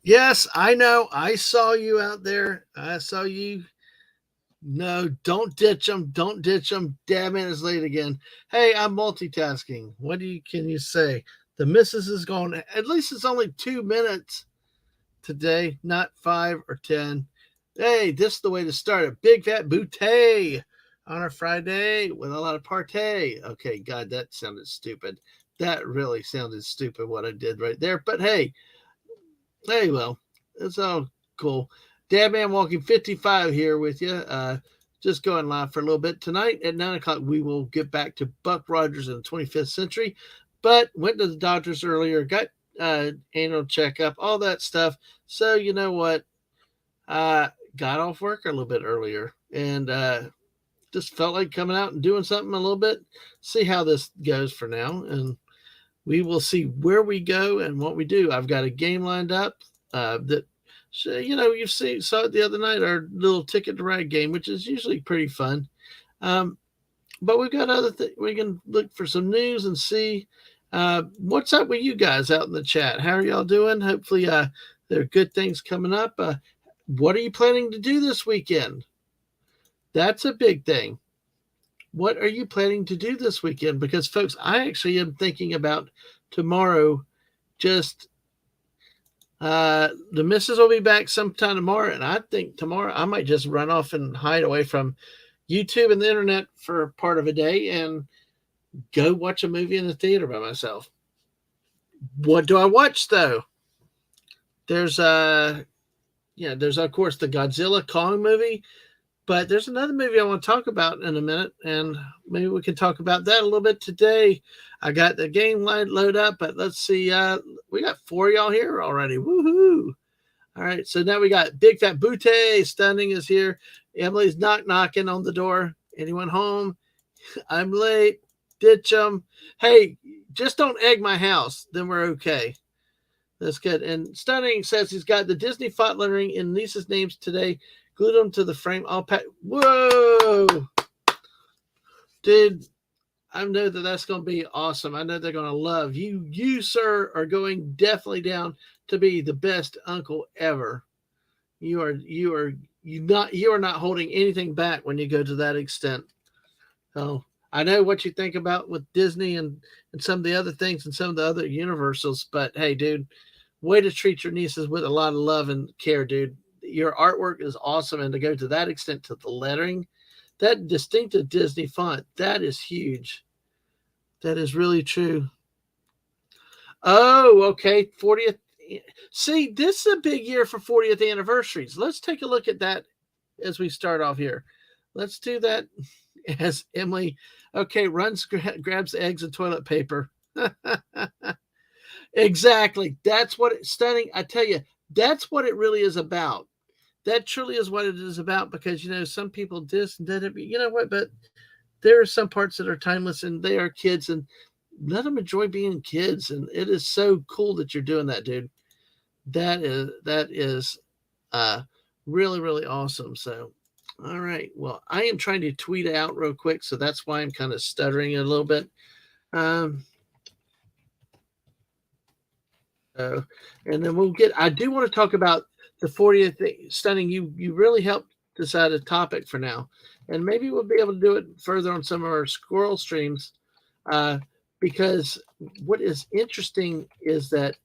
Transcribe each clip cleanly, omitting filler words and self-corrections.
Yes, I know. I saw you out there. I saw you. No, don't ditch them. Don't ditch them. Damn it, it's late again. Hey, I'm multitasking. What can you say? The missus is going. At least it's only 2 minutes today, not 5 or 10. Hey, this is the way to start a big fat bootay on a Friday with a lot of partay. Okay, God, that sounded stupid. That really sounded stupid what I did right there. But hey, well, it's all cool. Dad Man Walking 55 here with you. Just going live for a little bit. Tonight at 9 o'clock, we will get back to Buck Rogers in the 25th century. But went to the doctors earlier, got annual checkup, all that stuff. So, you know what? Got off work a little bit earlier and just felt like coming out and doing something a little bit. See how this goes for now. And we will see where we go and what we do. I've got a game lined up that, you've saw it the other night, our little Ticket to Ride game, which is usually pretty fun. Um, but we've got other things. We can look for some news and see what's up with you guys out in the chat. How are y'all doing? Hopefully, there are good things coming up. What are you planning to do this weekend? That's a big thing. What are you planning to do this weekend? Because, folks, I actually am thinking about tomorrow. Just the missus will be back sometime tomorrow, and I think tomorrow I might just run off and hide away from YouTube and the internet for part of a day and go watch a movie in the theater by myself. What do I watch though? There's there's of course the Godzilla Kong movie. But there's another movie I want to talk about in a minute, and maybe we can talk about that a little bit today. I got the game load up, but let's see. We got 4 of y'all here already. Woohoo! All right, so now we got Big Fat Booty. Stunning is here. Emily's knocking on the door. Anyone home? I'm late. Ditch them. Hey, just don't egg my house. Then we're okay. That's good. And Stunning says he's got the Disney font lettering in Lisa's names today. Glued them to the frame. All packed. Whoa, dude! I know that's going to be awesome. I know they're going to love you. You, sir, are going definitely down to be the best uncle ever. You are not holding anything back when you go to that extent. So I know what you think about with Disney and some of the other things and some of the other Universals, but hey, dude, way to treat your nieces with a lot of love and care, dude. Your artwork is awesome, and to go to that extent to the lettering, that distinctive Disney font, that is huge. That is really true. Oh, okay. 40th. See, this is a big year for 40th anniversaries. Let's take a look at that as we start off here. Let's do that as Emily, grabs eggs and toilet paper. Exactly. That's what it's Stunning. I tell you, that's what it really is about. That truly is what it is about, because some people and that, but there are some parts that are timeless, and they are kids, and let them enjoy being kids. And it is so cool that you're doing that, dude. That is really, really awesome. So all right, well, I am trying to tweet out real quick, so that's why I'm kind of stuttering a little bit. And then I do want to talk about the 40th Stunning. You really helped decide a topic for now, and maybe we'll be able to do it further on some of our squirrel streams, because what is interesting is that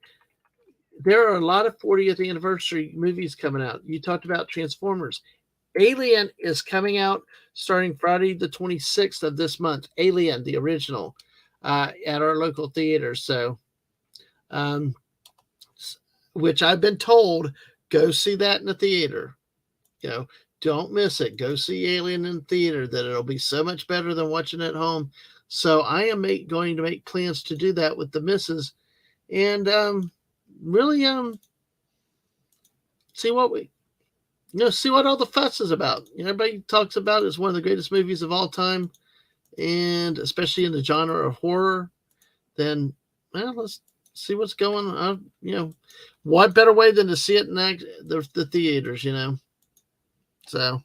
there are a lot of 40th anniversary movies coming out. You talked about Transformers. Alien is coming out starting Friday the 26th of this month. Alien, the original, at our local theater. So which I've been told, go see that in the theater. Don't miss it. Go see Alien in the theater. That it'll be so much better than watching it at home. So I am going to make plans to do that with the missus, and really see what all the fuss is about. Everybody talks about it as one of the greatest movies of all time, and especially in the genre of horror. Then, let's see what's going on. What better way than to see it in the theaters, So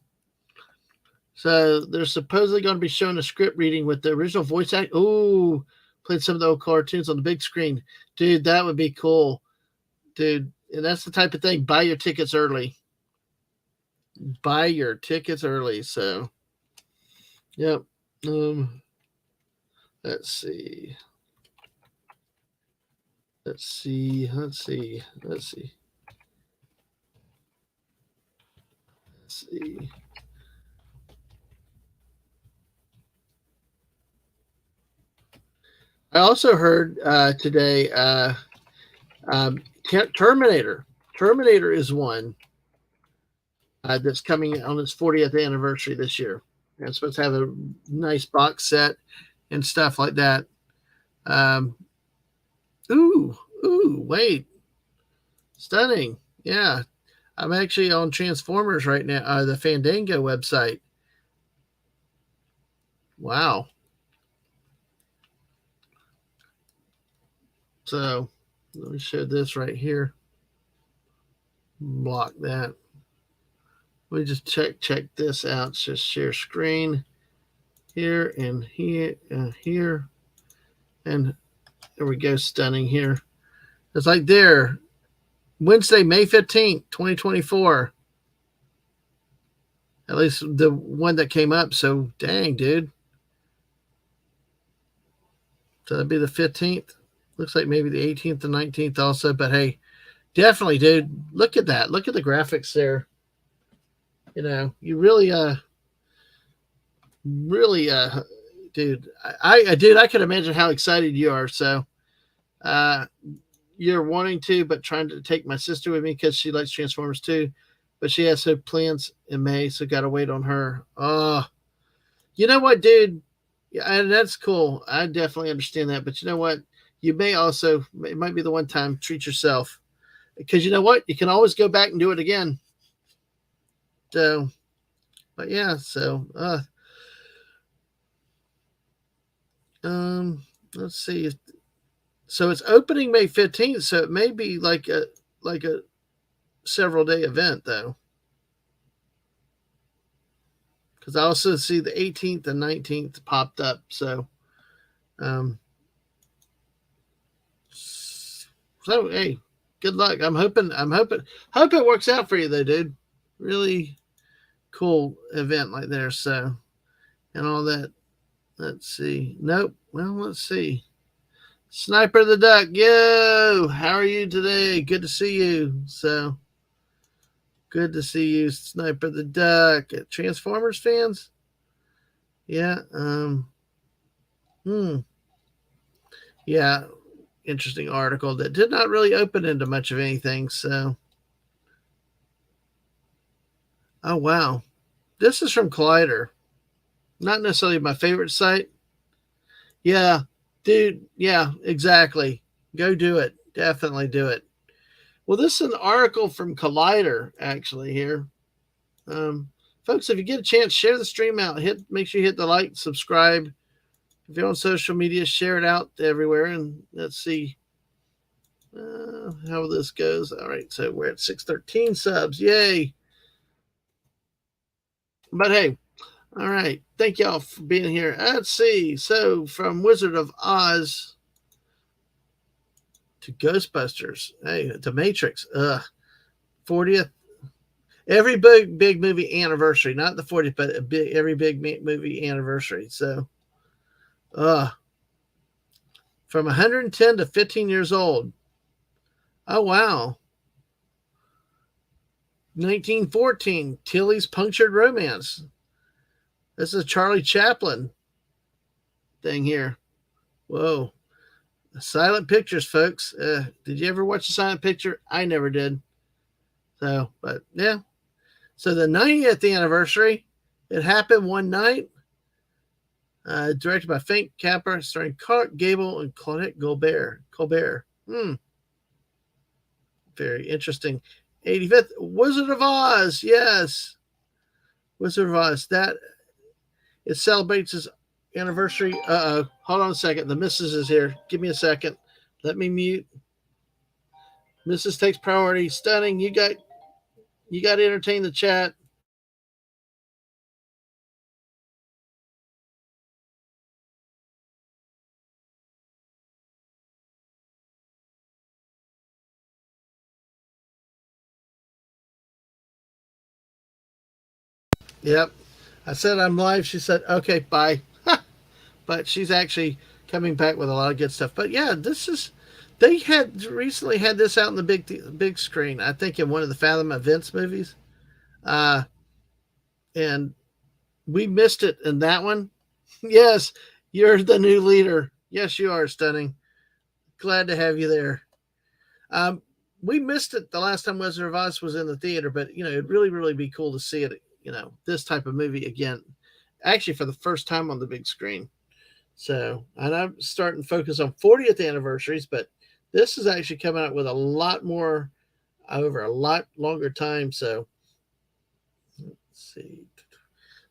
they're supposedly going to be showing a script reading with the original voice act. Ooh, played some of the old cartoons on the big screen. Dude, that would be cool. Dude, And that's the type of thing. Buy your tickets early. Buy your tickets early. So, yep. Let's see. Let's see. Let's see. Let's see. Let's see. I also heard today um, Terminator. Terminator is one that's coming on its 40th anniversary this year. And it's supposed to have a nice box set and stuff like that. Um, wait. Stunning. Yeah. I'm actually on Transformers right now, the Fandango website. Wow. So let me show this right here. Block that. Let me just check this out. Just share screen here and here and here. And there we go. Stunning here. It's like there. Wednesday, May 15th, 2024. At least the one that came up. So dang, dude. So that'd be the 15th. Looks like maybe the 18th and 19th also. But hey, definitely, dude. Look at that. Look at the graphics there. You know, you really really dude, I can imagine how excited you are. So uh you're wanting to, but trying to take my sister with me because she likes Transformers too. But she has her plans in May, so gotta wait on her. Oh, you know what, dude? Yeah, and that's cool. I definitely understand that. But you know what? You may also, it might be the one time, treat yourself. Because you know what? You can always go back and do it again. So, but yeah, so let's see. So it's opening May 15th, so it may be like a several day event though. Because I also see the 18th and 19th popped up. So um so hey, good luck. Hope it works out for you though, dude. Really cool event like there. So and all that. Let's see. Nope. Well, let's see. Sniper the Duck, yo, how are you today? Good to see you. So good to see you, Sniper the Duck. Transformers fans? Yeah. Hmm. Yeah. Interesting article that did not really open into much of anything. So, oh wow, this is from Collider. Not necessarily my favorite site. Yeah, dude. Yeah, exactly. Go do it. Definitely do it. Well, this is an article from Collider actually here. Um, Folks, if you get a chance, share the stream out. Make sure you hit the like, subscribe. If you're on social media, share it out everywhere. And let's see how this goes. All right, so we're at 613 subs. Yay! But hey, all right. Thank y'all for being here. Let's see. So from Wizard of Oz to Ghostbusters, hey, to Matrix. 40th. Every big movie anniversary, not the 40th, but every big movie anniversary. So, from 110 to 15 years old. Oh, wow. 1914, Tilly's Punctured Romance. This is a Charlie Chaplin thing here. Whoa. Silent Pictures, folks. Did you ever watch a silent picture? I never did. So, but yeah. So the 90th anniversary, it happened one night. Directed by Frank Capra, starring Clark Gable and Claudette Colbert. Very interesting. 85th, Wizard of Oz. Yes. Wizard of Oz. That it celebrates its anniversary. Hold on a second. The missus is here. Give me a second. Let me mute. Missus takes priority. Stunning. You got to entertain the chat. Yep. I said I'm live. She said, okay, bye. But she's actually coming back with a lot of good stuff. But yeah, this is they had recently had this out in the big screen. I think in one of the Fathom Events movies, uh, and we missed it in that one. Yes, you're the new leader. Yes, you are, Stunning. Glad to have you there. Um, we missed it the last time Wizard of Oz was in the theater, but it'd really be cool to see it. This type of movie again, actually for the first time on the big screen. So, and I'm starting to focus on 40th anniversaries, but this is actually coming out with a lot more over a lot longer time. So, let's see.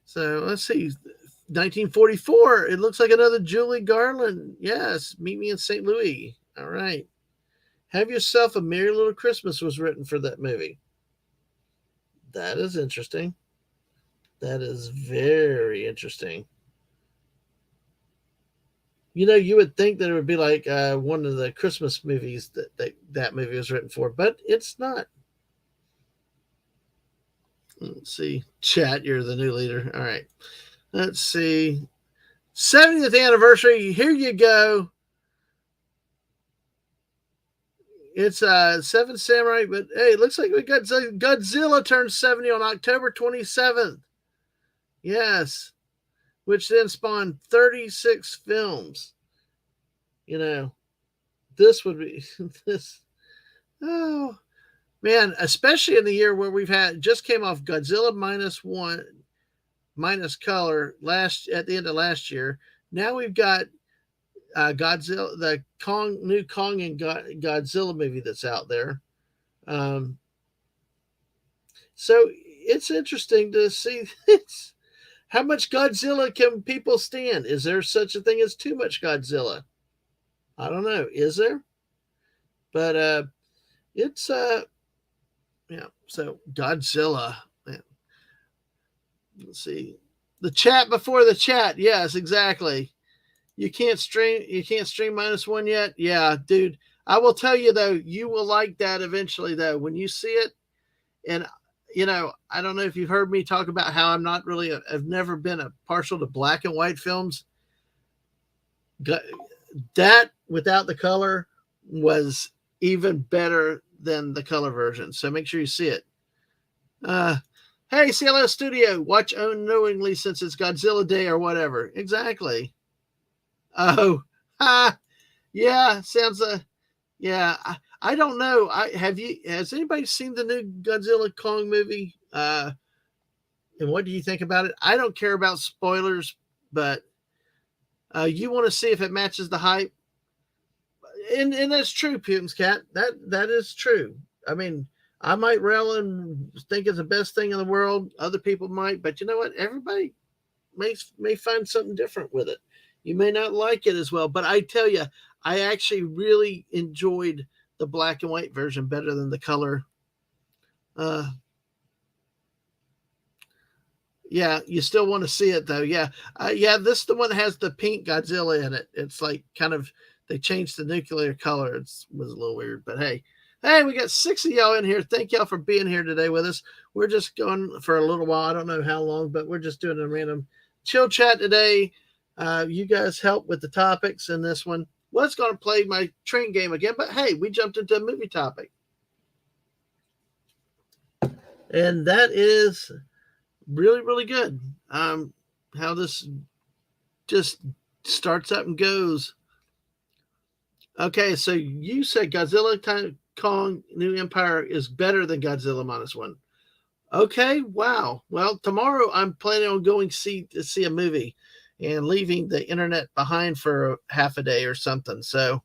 So, let's see. 1944. It looks like another Julie Garland. Yes, Meet Me in St. Louis. All right. Have Yourself a Merry Little Christmas was written for that movie. That is interesting. That is very interesting. You would think that it would be like one of the Christmas movies that movie was written for, but it's not. Let's see. Chat, you're the new leader. All right. Let's see. 70th anniversary. Here you go. It's Seven Samurai, but hey, it looks like we got Godzilla turns 70 on October 27th. Yes. Which then spawned 36 films. This would be this. Oh, man, especially in the year where we've had just came off Godzilla -1 minus color last at the end of last year. Now we've got Godzilla, the new Kong and Godzilla movie that's out there. Um, so it's interesting to see how much Godzilla can people stand. Is there such a thing as too much Godzilla? I don't know. Is there? But it's yeah. So Godzilla. Man. Let's see. The chat before the chat. Yes, exactly. You can't stream. You can't stream -1 yet. Yeah, dude. I will tell you though, you will like that eventually. Though, when you see it, and I don't know if you've heard me talk about how I'm not really. I've never been a partial to black and white films. That without the color was even better than the color version. So make sure you see it. Hey, CLS Studio, watch unknowingly since it's Godzilla Day or whatever. Exactly. Oh, yeah, sounds yeah. I don't know. Has anybody seen the new Godzilla Kong movie? And what do you think about it? I don't care about spoilers, but you want to see if it matches the hype, and that's true, Putin's cat. That is true. I mean, I might rail and think it's the best thing in the world. Other people might, but you know what? Everybody may find something different with it. You may not like it as well, but I tell you, I actually really enjoyed the black and white version better than the color. Uh, yeah, you still want to see it though. Yeah, yeah. This the one that has the pink Godzilla in it. It's like kind of they changed the nuclear color. It was a little weird, but hey, we got 6 of y'all in here. Thank y'all for being here today with us. We're just going for a little while. I don't know how long, but we're just doing a random chill chat today. You guys help with the topics in this one. Was going to play my train game again, but hey, we jumped into a movie topic, and that is really good. How this just starts up and goes. Okay, so you said Godzilla Kong New Empire is better than Godzilla -1. Okay, wow. Well, tomorrow I'm planning on going to see a movie and leaving the internet behind for half a day or something. So,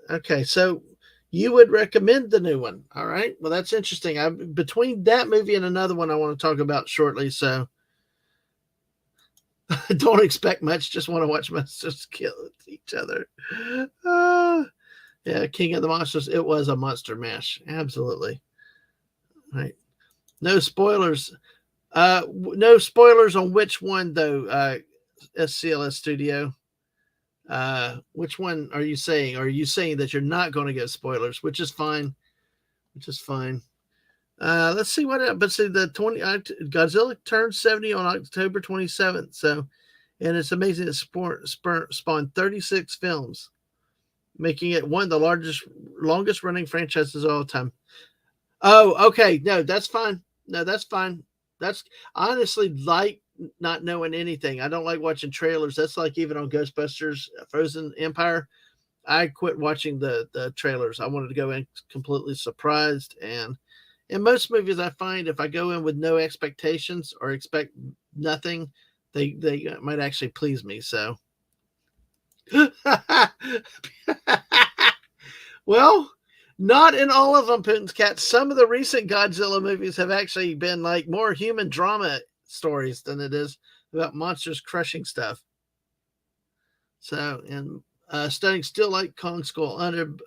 okay, so you would recommend the new one. All right. Well, that's interesting. Between that movie and another one I want to talk about shortly. So, don't expect much. Just want to watch monsters kill each other. Yeah, King of the Monsters. It was a monster mash. Absolutely. Right. No spoilers. No spoilers on which one though. SCLS Studio. Which one are you saying? Are you saying that you're not going to get spoilers, which is fine? Which is fine. Let's see what. But see, Godzilla turned 70 on October 27th. So, and it's amazing. It spawned 36 films, making it one of the longest running franchises of all time. Oh, okay. No, that's fine. No, that's fine. That's honestly like not knowing anything. I don't like watching trailers. That's like even on Ghostbusters Frozen Empire. I quit watching the trailers. I wanted to go in completely surprised. And in most movies, I find if I go in with no expectations or expect nothing, they might actually please me. So, well, not in all of them, Putin's Cat. Some of the recent Godzilla movies have actually been like more human drama stories than it is about monsters crushing stuff. So, and studying still like Kong Skull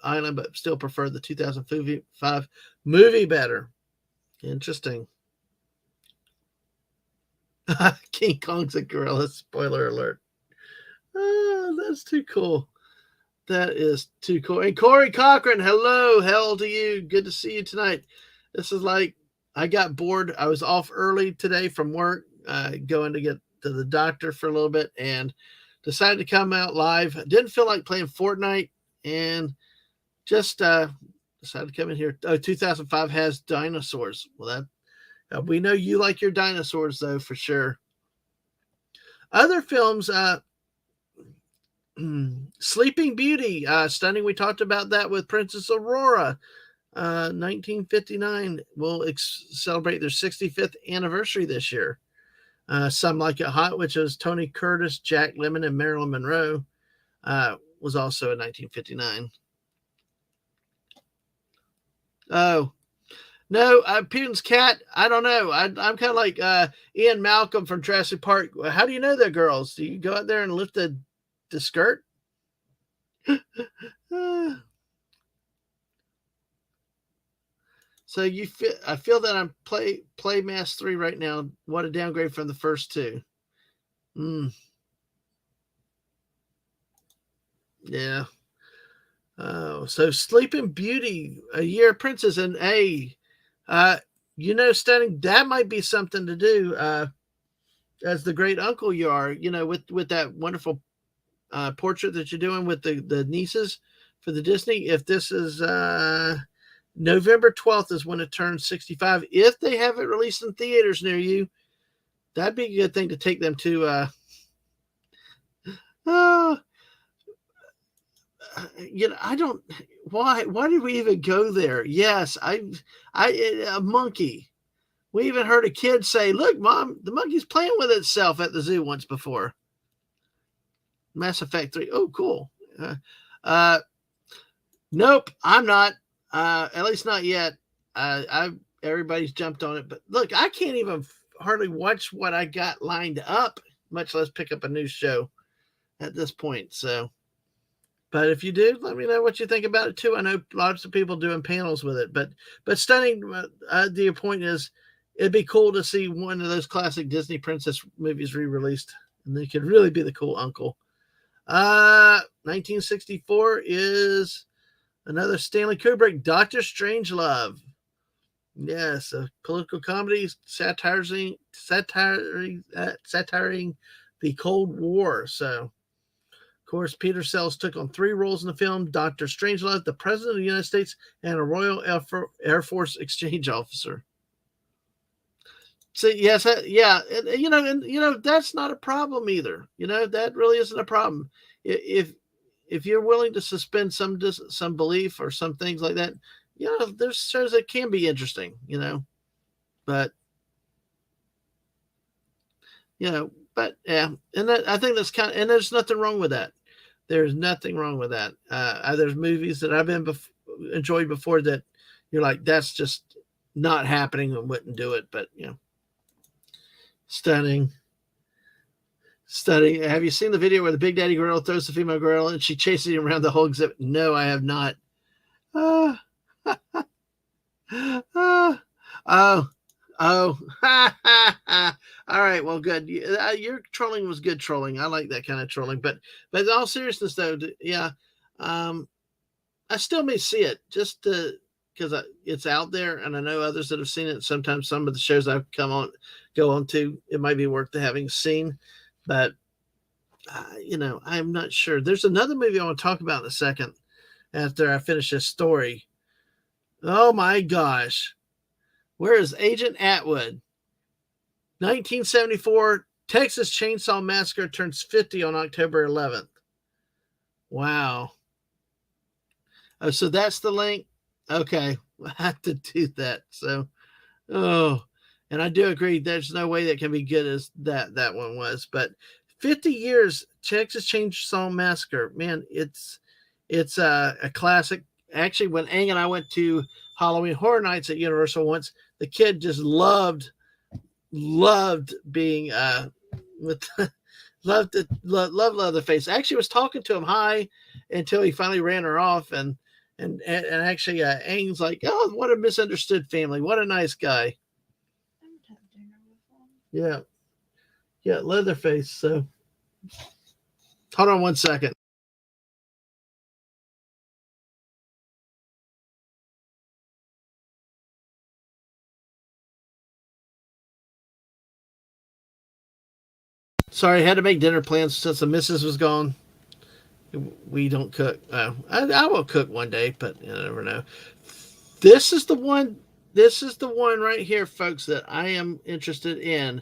Island, but still prefer the 2005 movie better. Interesting. King Kong's a gorilla. Spoiler alert. Oh, that's too cool. That is too cool. And Corey Cochran, hello, hell to you. Good to see you tonight. This is like I got bored. I was off early today from work, going to get to the doctor for a little bit, and decided to come out live. Didn't feel like playing Fortnite, and just decided to come in here. Oh, 2005 has dinosaurs. Well, that we know you like your dinosaurs though for sure. Other films, Sleeping Beauty, stunning. We talked about that with Princess Aurora. 1959 will celebrate their 65th anniversary this year. Some Like It Hot, which was Tony Curtis, Jack Lemmon, and Marilyn Monroe, was also in 1959. Oh, no, Putin's Cat, I don't know. I'm kind of like Ian Malcolm from Jurassic Park. How do you know they're girls? Do you go out there and lift the skirt? So I feel that I'm play Mass 3 right now. What a downgrade from the first two. Yeah. Oh, so Sleeping Beauty, A Year Princess, and Stunning, that might be something to do. As the great uncle you are, with that wonderful portrait that you're doing with the nieces for the Disney. If this is November 12th is when it turns 65. If they have it released in theaters near you, that'd be a good thing to take them to. I don't. Why did we even go there? Yes, a monkey. We even heard a kid say, "Look, Mom, the monkey's playing with itself at the zoo once before." Mass Effect 3. Oh, cool. Nope, I'm not. At least not yet. Everybody's jumped on it, but look, I can't even hardly watch what I got lined up, much less pick up a new show at this point. So, but if you do, let me know what you think about it too. I know lots of people doing panels with it, but stunning. The point is, it'd be cool to see one of those classic Disney princess movies re-released, and they could really be the cool uncle. 1964 is another Stanley Kubrick, Dr. Strangelove. Yes, a political comedy satirizing the Cold War. So, of course, Peter Sellers took on 3 roles in the film: Dr. Strangelove, the President of the United States, and a Royal Air Force exchange officer. So yes, yeah, and that's not a problem either. That really isn't a problem. If you're willing to suspend some belief or some things like that, there's shows that can be interesting. But but yeah, and I think that's and there's nothing wrong with that. There's nothing wrong with that. There's movies that I've enjoyed before that you're like, that's just not happening and wouldn't do it. But stunning. Have you seen the video where the Big Daddy gorilla throws the female gorilla and she chases him around the whole exhibit? No, I have not. Oh. All right, well, good. Your trolling was good trolling. I like that kind of trolling. But in all seriousness, though, yeah, I still may see it. Just because it's out there, and I know others that have seen it. Sometimes some of the shows I've go on to, it might be worth having seen, but I'm not sure. There's another movie I want to talk about in a second after I finish this story. Oh my gosh. Where is Agent Atwood? 1974 Texas Chainsaw Massacre turns 50 on October 11th. Wow. Oh, so that's the link. Okay. I have to do that. So, and I do agree. There's no way that can be good as that one was, but 50 years Texas Chainsaw Massacre, man, it's a classic. Actually, when Ang and I went to Halloween Horror Nights at Universal once, the kid just loved being with loved Leatherface. I actually was talking to him hi until he finally ran her off, and actually Ang's like, oh, what a misunderstood family, what a nice guy. Yeah, Leatherface. So hold on one second. Sorry, I had to make dinner plans since the missus was gone. We don't cook. I will cook one day, but you never know. This is the one. This is the one right here, folks, that I am interested in.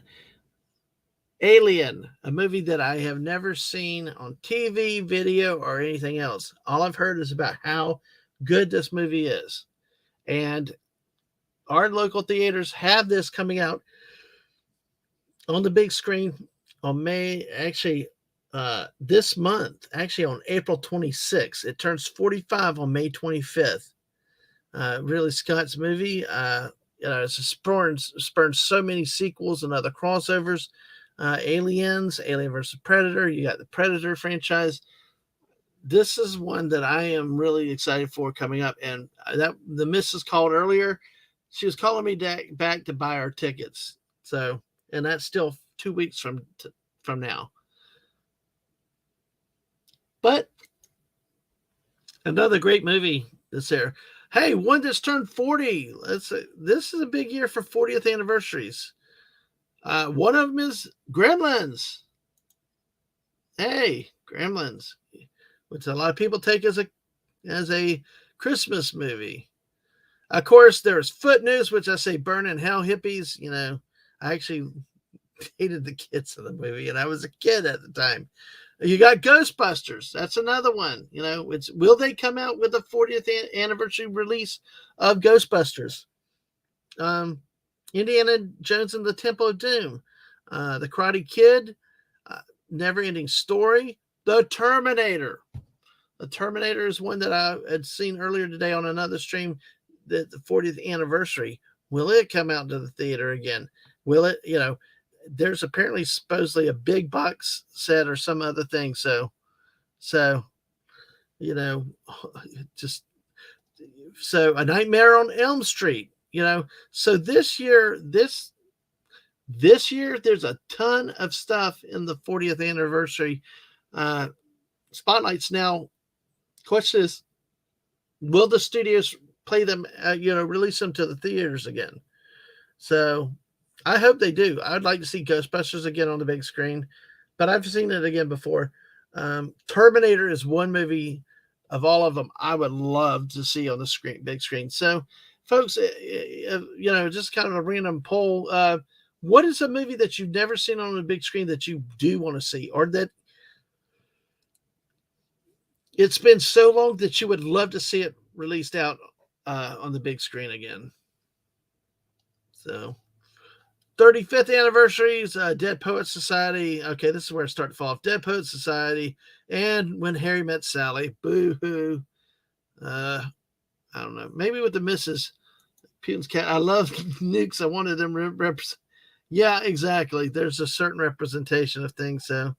Alien, a movie that I have never seen on TV, video, or anything else. All I've heard is about how good this movie is. And our local theaters have this coming out on the big screen on this month, actually on April 26th. It turns 45 on May 25th. Ridley Scott's movie. It's spurned so many sequels and other crossovers. Aliens, Alien vs. Predator. You got the Predator franchise. This is one that I am really excited for coming up. And that the missus called earlier. She was calling me back to buy our tickets. So, and that's still 2 weeks from now. But another great movie that's there. Hey, one that's turned 40. This is a big year for 40th anniversaries. One of them is Gremlins. Hey, Gremlins, which a lot of people take as a Christmas movie. Of course, there's Footloose, which I say burn in hell hippies. I actually hated the kids in the movie, and I was a kid at the time. You got Ghostbusters. That's another one. Will they come out with the 40th anniversary release of Ghostbusters? Indiana Jones and the Temple of Doom, The Karate Kid, Never Ending Story, The Terminator. The Terminator is one that I had seen earlier today on another stream. The 40th anniversary. Will it come out to the theater again? Will it? There's apparently supposedly a big box set or some other thing. So A Nightmare on Elm Street. So this year there's a ton of stuff in the 40th anniversary spotlights. Now, question is, will the studios play them, release them to the theaters again? So I hope they do. I'd like to see Ghostbusters again on the big screen, but I've seen it again before. Terminator is one movie of all of them I would love to see on the big screen. So, folks, just kind of a random poll. What is a movie that you've never seen on the big screen that you do want to see, or that it's been so long that you would love to see it released out on the big screen again? So, 35th anniversaries, Dead Poets Society. Okay, this is where I start to fall off. Dead Poets Society and When Harry Met Sally. Boo hoo. I don't know. Maybe with the missus. Putin's cat. I love nukes. I wanted them represent. Yeah, exactly. There's a certain representation of things. So,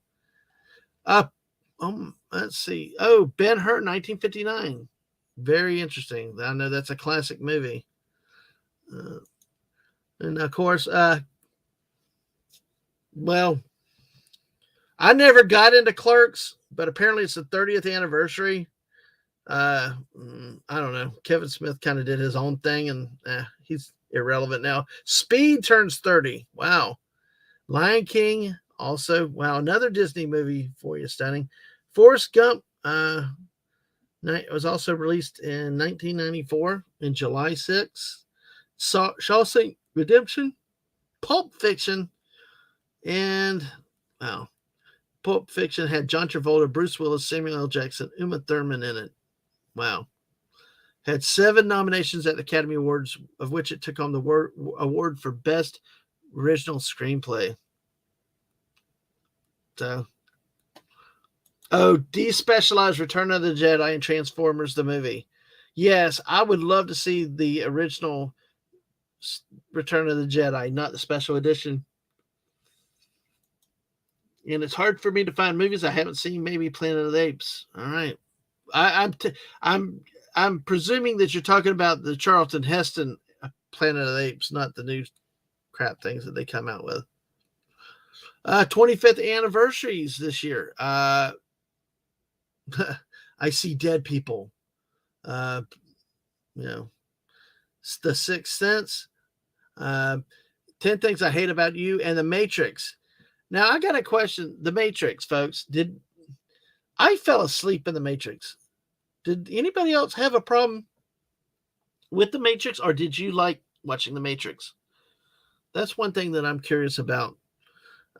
let's see. Oh, Ben-Hur, 1959. Very interesting. I know that's a classic movie. And of course, well, I never got into Clerks, but apparently it's the 30th anniversary. I don't know. Kevin Smith kind of did his own thing, and he's irrelevant now. Speed turns 30. Wow. Lion King also. Wow, another Disney movie for you. Stunning. Forrest Gump. It was also released in 1994 in July 6th. Shawshank Redemption, Pulp Fiction, and wow, Pulp Fiction had John Travolta, Bruce Willis, Samuel L. Jackson, Uma Thurman in it. Wow. Had 7 nominations at the Academy Awards, of which it took home the award for Best Original Screenplay. So, despecialized Return of the Jedi and Transformers the movie. Yes, I would love to see the original Return of the Jedi, not the special edition. And it's hard for me to find movies I haven't seen. Maybe Planet of the Apes. All right, I'm presuming that you're talking about the Charlton Heston Planet of the Apes, not the new crap things that they come out with. 25th anniversaries this year. I See Dead People. The Sixth Sense. 10 Things I Hate About You, and The Matrix. Now, I got a question. The Matrix, folks. I fell asleep in The Matrix. Did anybody else have a problem with The Matrix, or did you like watching The Matrix? That's one thing that I'm curious about.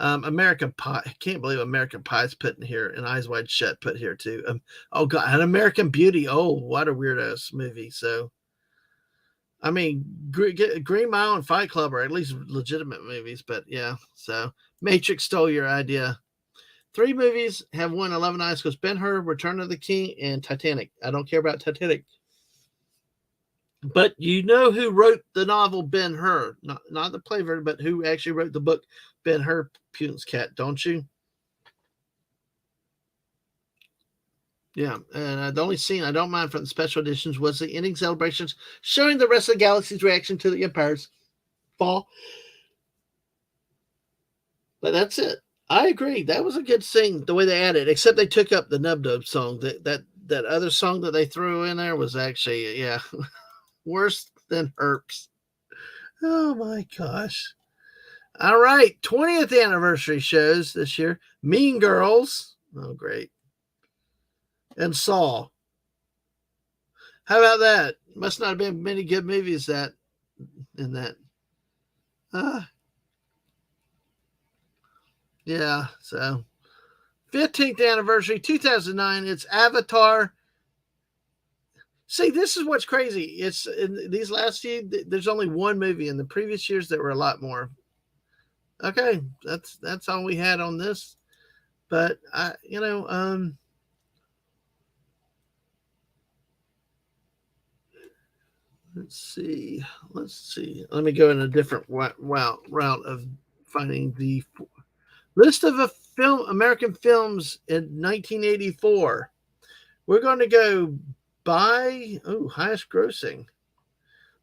American Pie. I can't believe American Pie's put in here, and Eyes Wide Shut put here too. Oh God, and American Beauty. Oh, what a weird-ass movie. So, I mean, Green Mile and Fight Club are at least legitimate movies, but yeah. So, Matrix stole your idea. 3 movies have won 11 Oscars: Ben-Hur, Return of the King, and Titanic. I don't care about Titanic. But you know who wrote the novel Ben-Hur? Not the play version, but who actually wrote the book Ben-Hur, Putin's Cat, don't you? Yeah, and the only scene I don't mind from the special editions was the ending celebrations showing the rest of the galaxy's reaction to the Empire's fall. But that's it. I agree. That was a good scene, the way they added, except they took up the Nub Nub song. That other song that they threw in there was actually, yeah, worse than Herps. Oh my gosh. All right. 20th anniversary shows this year. Mean Girls. Oh, great. And Saw. How about that? Must not have been many good movies in that. Yeah, so 15th anniversary, 2009. It's Avatar. See, this is what's crazy. It's in these last few. There's only one movie. In the previous years, there were a lot more. Okay, that's all we had on this. But let's see. Let me go in a different route of finding the list of American films in 1984. We're going to go by highest grossing.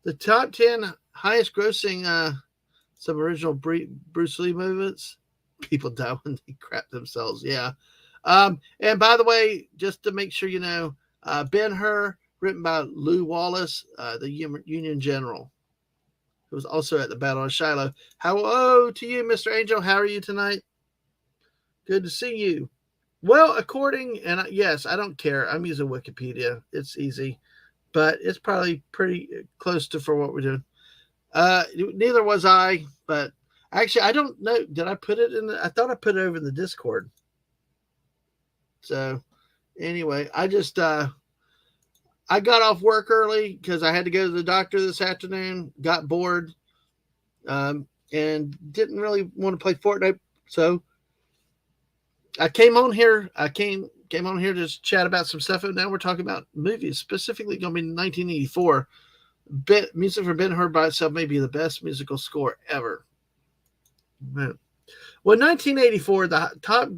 The top 10 highest grossing some original Bruce Lee movies. People die when they crap themselves. Yeah. And by the way, just to make sure you know, Ben-Hur, written by Lew Wallace, the Union General, who was also at the Battle of Shiloh. Hello to you, Mr. Angel. How are you tonight? Good to see you. Well, yes, I don't care. I'm using Wikipedia. It's easy, but it's probably pretty close to for what we're doing. Neither was I, but actually, I don't know. Did I put it in? I thought I put it over in the Discord. So, anyway, I just I got off work early because I had to go to the doctor this afternoon. Got bored, and didn't really want to play Fortnite, so I came on here. I came on here to chat about some stuff, and now we're talking about movies. Specifically, going to be 1984. Music for Ben-Hur by itself may be the best musical score ever. Well, 1984, the top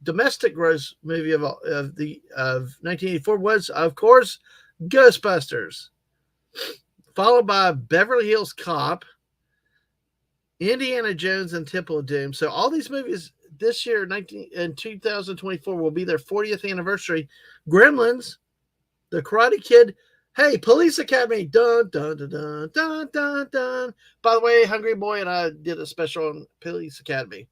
domestic gross movie of 1984 was, of course, Ghostbusters, followed by Beverly Hills Cop, Indiana Jones, and Temple of Doom. So all these movies this year, 2024, will be their 40th anniversary. Gremlins, The Karate Kid. Hey, Police Academy. Dun, dun, dun, dun, dun, dun, dun. By the way, Hungry Boy and I did a special on Police Academy.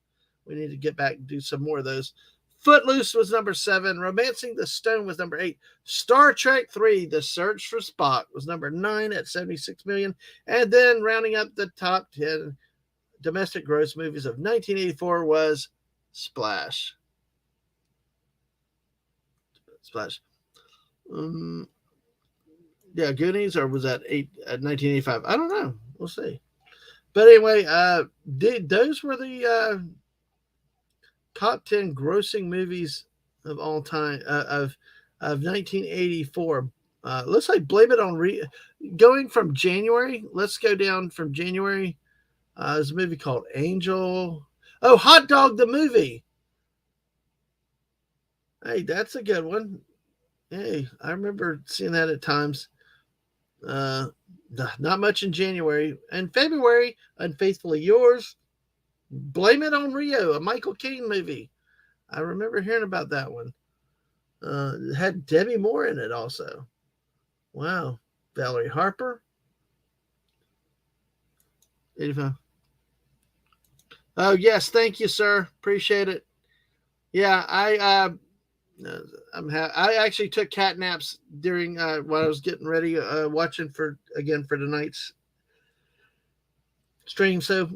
We need to get back and do some more of those. Footloose was number 7. Romancing the Stone was number 8. Star Trek 3, The Search for Spock was number 9 at 76 million. And then rounding up the top 10 domestic gross movies of 1984 was Splash. Splash. Yeah, Goonies, or was that 1985? I don't know. We'll see. But anyway, those were the top 10 grossing movies of all time of 1984. Let's like blame it on going from January. Let's go down from January. There's a movie called Angel. Oh, Hot Dog the movie. Hey, that's a good one. Hey, I remember seeing that at times. Not much in January. And February, Unfaithfully Yours. Blame It on Rio, a Michael Caine movie. I remember hearing about that one. It had Debbie Moore in it also. Wow. Valerie Harper. 85. Oh, yes. Thank you, sir. Appreciate it. Yeah, I actually took cat naps during while I was getting ready, watching for tonight's stream. So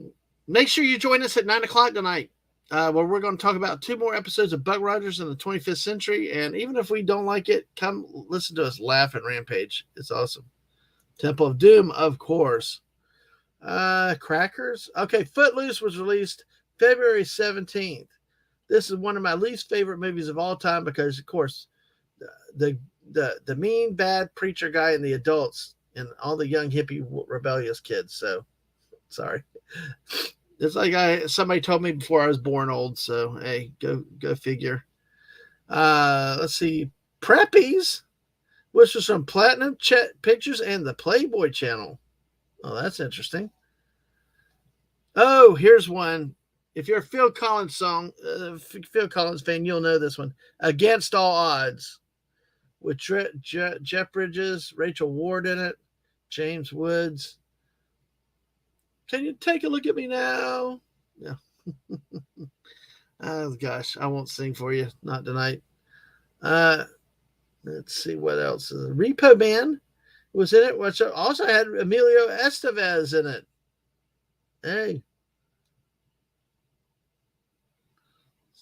make sure you join us at 9:00 tonight, where we're going to talk about 2 more episodes of Buck Rogers in the 25th Century. And even if we don't like it, come listen to us laugh at Rampage. It's awesome. Temple of Doom, of course. Crackers. Okay, Footloose was released February 17th. This is one of my least favorite movies of all time because, of course, the mean, bad preacher guy and the adults and all the young hippie rebellious kids. So, sorry. It's like somebody told me before I was born old. So, hey, go figure. Let's see. Preppies, which was from Platinum Pictures and the Playboy Channel. Oh, that's interesting. Oh, here's one. If you're a Phil Collins fan, you'll know this one. Against All Odds, with Jeff Bridges, Rachel Ward in it, James Woods. Can you take a look at me now? Yeah. Oh, gosh, I won't sing for you. Not tonight. Let's see what else. Repo Man was in it, which also had Emilio Estevez in it. Hey.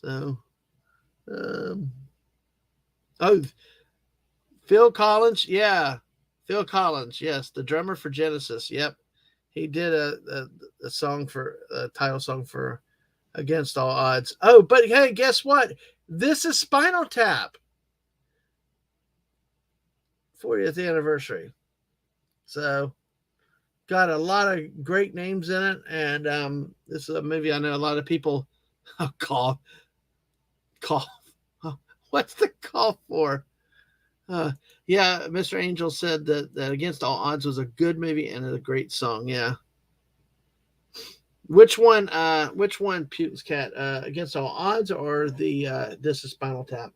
So, Phil Collins. Yeah. Phil Collins. Yes. The drummer for Genesis. Yep. He did a title song for Against All Odds. Oh, but hey, guess what? This is Spinal Tap. 40th anniversary. So, got a lot of great names in it. And this is a movie I know a lot of people cough. What's the call for? Yeah, Mr. Angel said that Against All Odds was a good movie and a great song. Yeah. Which one, Putin's Cat? Against All Odds or the This is Spinal Tap?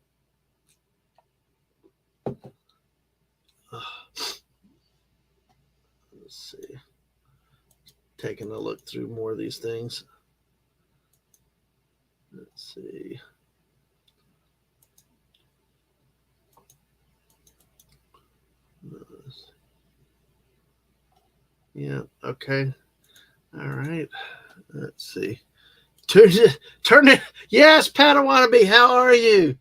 Let's see. Taking a look through more of these things. Let's see. Yeah. Okay. All right. Let's see. Turn it. Yes, Padawannabe. How are you?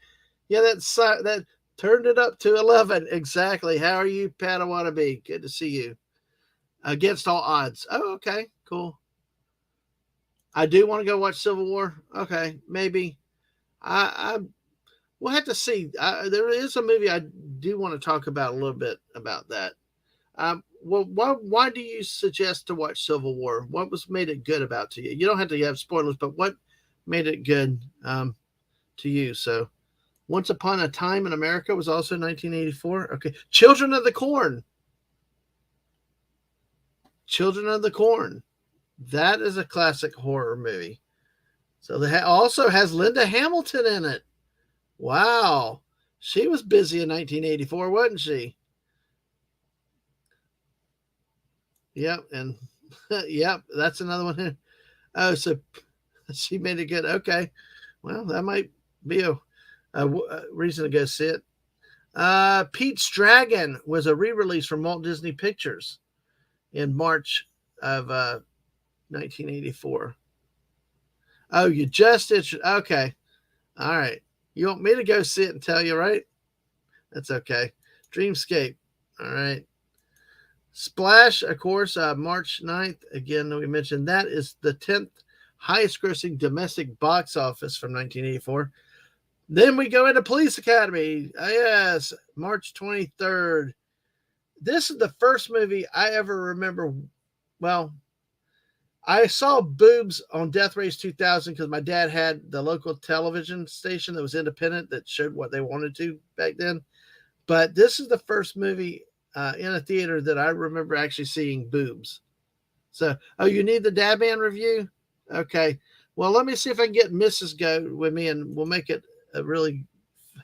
Yeah, that turned it up to 11. Exactly. How are you, Padawannabe? Good to see you. Against All Odds. Oh, okay. Cool. I do want to go watch Civil War. Okay, maybe. We'll have to see. There is a movie I do want to talk about a little bit about that. Well, why do you suggest to watch Civil War? What made it good about to you? You don't have to have spoilers, but what made it good to you? So, Once Upon a Time in America was also 1984. Okay, Children of the Corn. Children of the Corn. That is a classic horror movie. So also has Linda Hamilton in it. Wow. She was busy in 1984, wasn't she? Yep, and yep, that's another one. Oh, so she made it good. Okay, well, that might be a reason to go see it. Pete's Dragon was a re-release from Walt Disney Pictures in March of 1984. Oh, you just okay. All right. You want me to go see it and tell you, right? That's okay. Dreamscape. All right. Splash, of course, March 9th. Again, we mentioned that is the 10th highest grossing domestic box office from 1984. Then we go into Police Academy. Yes, March 23rd. This is the first movie I ever remember. Well, I saw boobs on Death Race 2000 because my dad had the local television station that was independent that showed what they wanted to back then. But this is the first movie in a theater that I remember actually seeing boobs. So, oh, you need the Dad Man review? Okay. Well, let me see if I can get Mrs. Go with me and we'll make it a really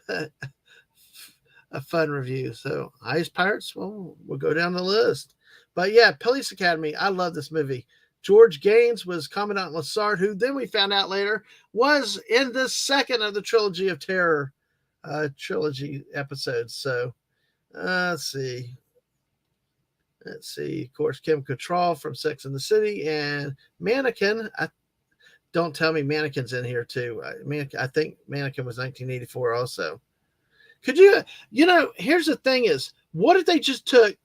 a fun review. So, Ice Pirates, well, we'll go down the list. But yeah, Police Academy, I love this movie. George Gaines was Commandant Lassard, who then we found out later was in the second of the Trilogy of Terror trilogy episodes. So let's see. Let's see. Of course, Kim Cattrall from Sex and the City and Mannequin. Don't tell me Mannequin's in here too. I think Mannequin was 1984 also. Could you, here's the thing is, what if they just took,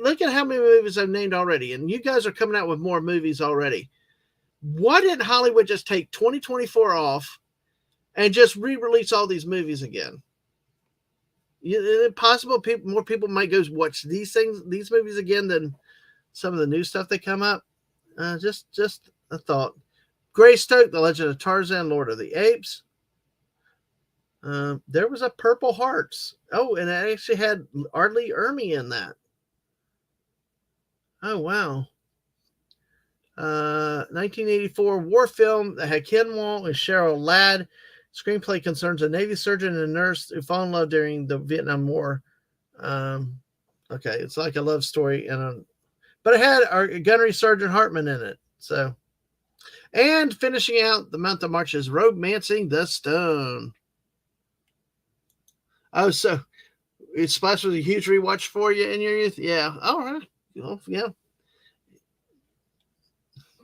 look at how many movies I've named already, and you guys are coming out with more movies already. Why didn't Hollywood just take 2024 off and just re-release all these movies again? Is it possible more people might go watch these movies again than some of the new stuff that come up? Just a thought. Greystoke, The Legend of Tarzan, Lord of the Apes. There was a Purple Hearts. Oh, and it actually had R. Lee Ermey in that. Oh, wow. 1984 war film that had Ken Wall and Cheryl Ladd. Screenplay concerns a Navy surgeon and a nurse who fall in love during the Vietnam War. Okay, it's like a love story, but it had our Gunnery Sergeant Hartman in it. So, and finishing out the month of March is Romancing the Stone. Oh, so Splash was a huge rewatch for you in your youth? Yeah. All right. Oh, yeah.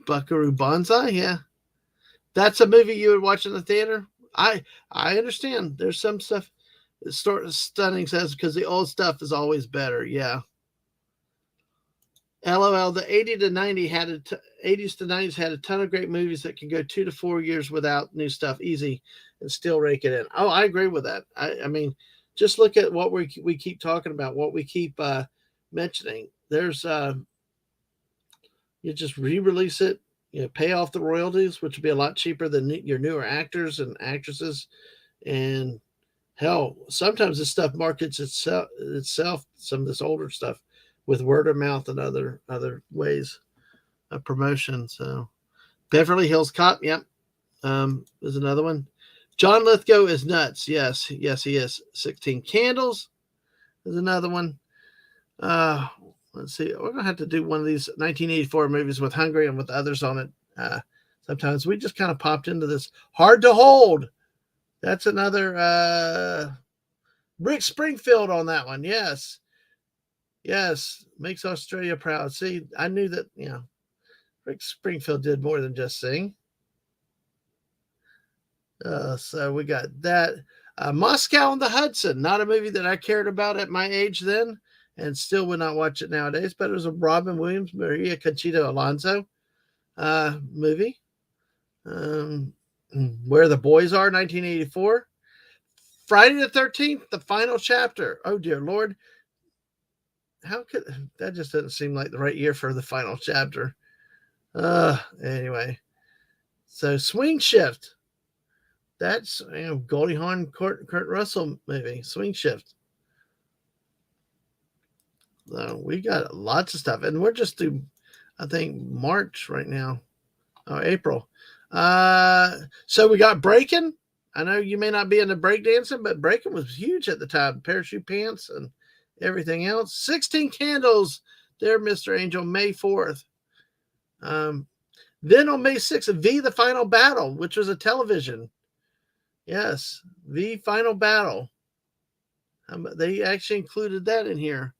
Buckaroo Banzai, yeah. That's a movie you would watch in the theater? I understand. There's some stuff that stunning says because the old stuff is always better. Yeah. LOL. The 80s to 90s had a ton of great movies that can go 2 to 4 years without new stuff easy and still rake it in. Oh, I agree with that. I mean, just look at what we keep talking about, what we keep mentioning. There's you just re-release it, pay off the royalties, which would be a lot cheaper than your newer actors and actresses. And hell, sometimes this stuff markets itself, some of this older stuff, with word of mouth and other ways of promotion. So Beverly Hills Cop, yep. There's another one. John Lithgow is nuts. Yes, he is. 16 Candles is another one. Let's see. We're going to have to do one of these 1984 movies with Hungry and with others on it. Sometimes we just kind of popped into this. Hard to Hold. That's another Rick Springfield on that one. Yes. Makes Australia proud. See, I knew that, Rick Springfield did more than just sing. So we got that. Moscow on the Hudson. Not a movie that I cared about at my age then, and still would not watch it nowadays, but it was a Robin Williams, Maria Conchita Alonso movie. Where the Boys Are, 1984. Friday the 13th, the final chapter. Oh, dear Lord. How could that just doesn't seem like the right year for the final chapter? Anyway. So Swing Shift. That's Goldie Hawn, Kurt Russell movie, Swing Shift. So we got lots of stuff, and we're just through, I think, March right now, or April. So we got Breaking. I know you may not be into breakdancing, but breaking was huge at the time. Parachute pants and everything else. 16 Candles there, Mr. Angel, May 4th. Then on May 6th, V the Final Battle, which was a television. Yes, V Final Battle. They actually included that in here.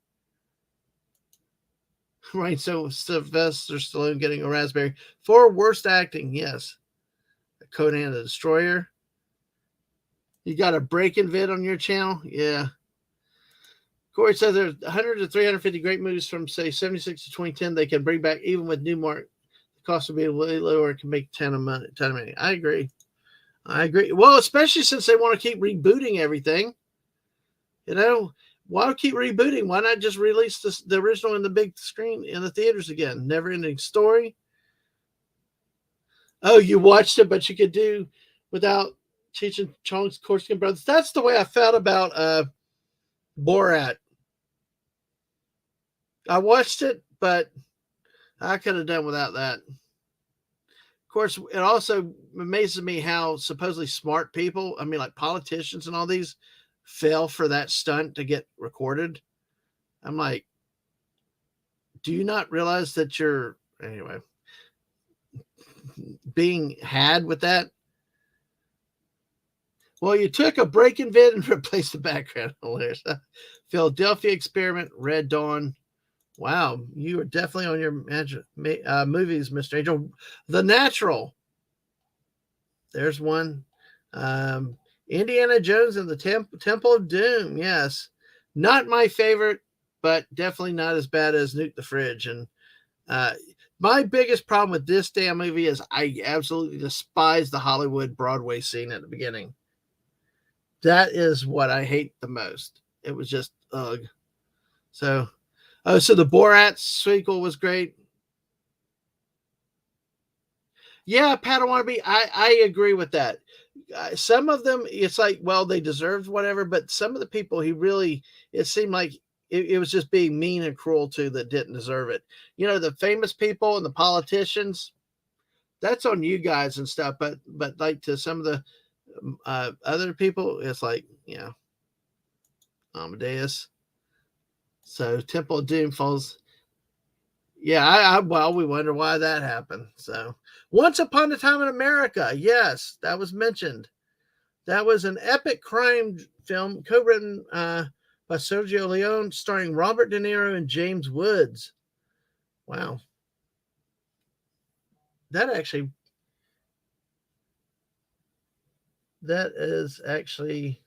Right, so Sylvester Stallone getting a raspberry for worst acting. Yes, Conan the Destroyer. You got a breaking vid on your channel? Yeah. Corey says there's 100 to 350 great movies from, say, 76 to 2010 they can bring back even with Newmark. The cost will be way lower and can make a ton of money. I agree. Well, especially since they want to keep rebooting everything. You know, why keep rebooting? Why not just release the original in the big screen in the theaters again? Never ending story. Oh, you watched it, but you could do without Cheech and Chong's Korsky Brothers. That's the way I felt about Borat. I watched it, but I could have done without that. Of course, it also amazes me how supposedly smart people, I mean, like politicians and all these, fell for that stunt to get recorded. I'm like, do you not realize that you're, anyway, being had with that? Well, you took a break-in vid and replaced the background. Hilarious. Philadelphia Experiment, Red Dawn. Wow, you are definitely on your movies, Mr. Angel. The Natural. There's one. Indiana Jones and the Temple of Doom. Yes. Not my favorite, but definitely not as bad as Nuke the Fridge. And my biggest problem with this damn movie is I absolutely despise the Hollywood Broadway scene at the beginning. That is what I hate the most. It was just ugh. So the Borat sequel was great. Yeah, Padawan, I agree with that. Some of them, it's like, well, they deserved whatever, but some of the people it seemed like it was just being mean and cruel to that didn't deserve it. You know, the famous people and the politicians, that's on you guys and stuff, but like to some of the other people, it's like, yeah, Amadeus. So Temple of Doom falls. Yeah, well, we wonder why that happened. So Once Upon a Time in America, yes, that was mentioned. That was an epic crime film co-written by Sergio Leone, starring Robert De Niro and James Woods. Wow. That is actually,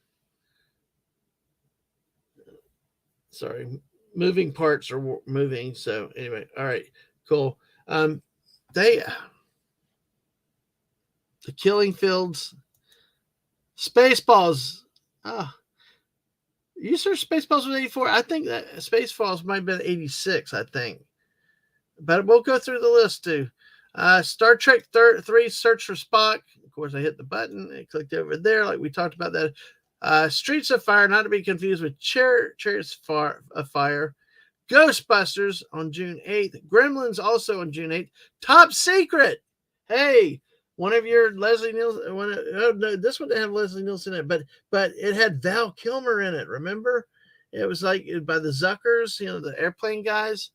sorry, moving parts are moving. So anyway, all right, cool. The Killing Fields, Spaceballs. You sure Spaceballs was 84? I think that Spaceballs might have been 86, I think. But we'll go through the list too. Star Trek 3, Search for Spock. Of course, I hit the button. I clicked over there, like we talked about that. Streets of Fire, not to be confused with Chariots of Fire. Ghostbusters on June 8th. Gremlins also on June 8th. Top Secret. Hey, one of your Leslie Nielsen. No, this one didn't have Leslie Nielsen in it, but it had Val Kilmer in it. Remember? It was like by the Zuckers, the airplane guys.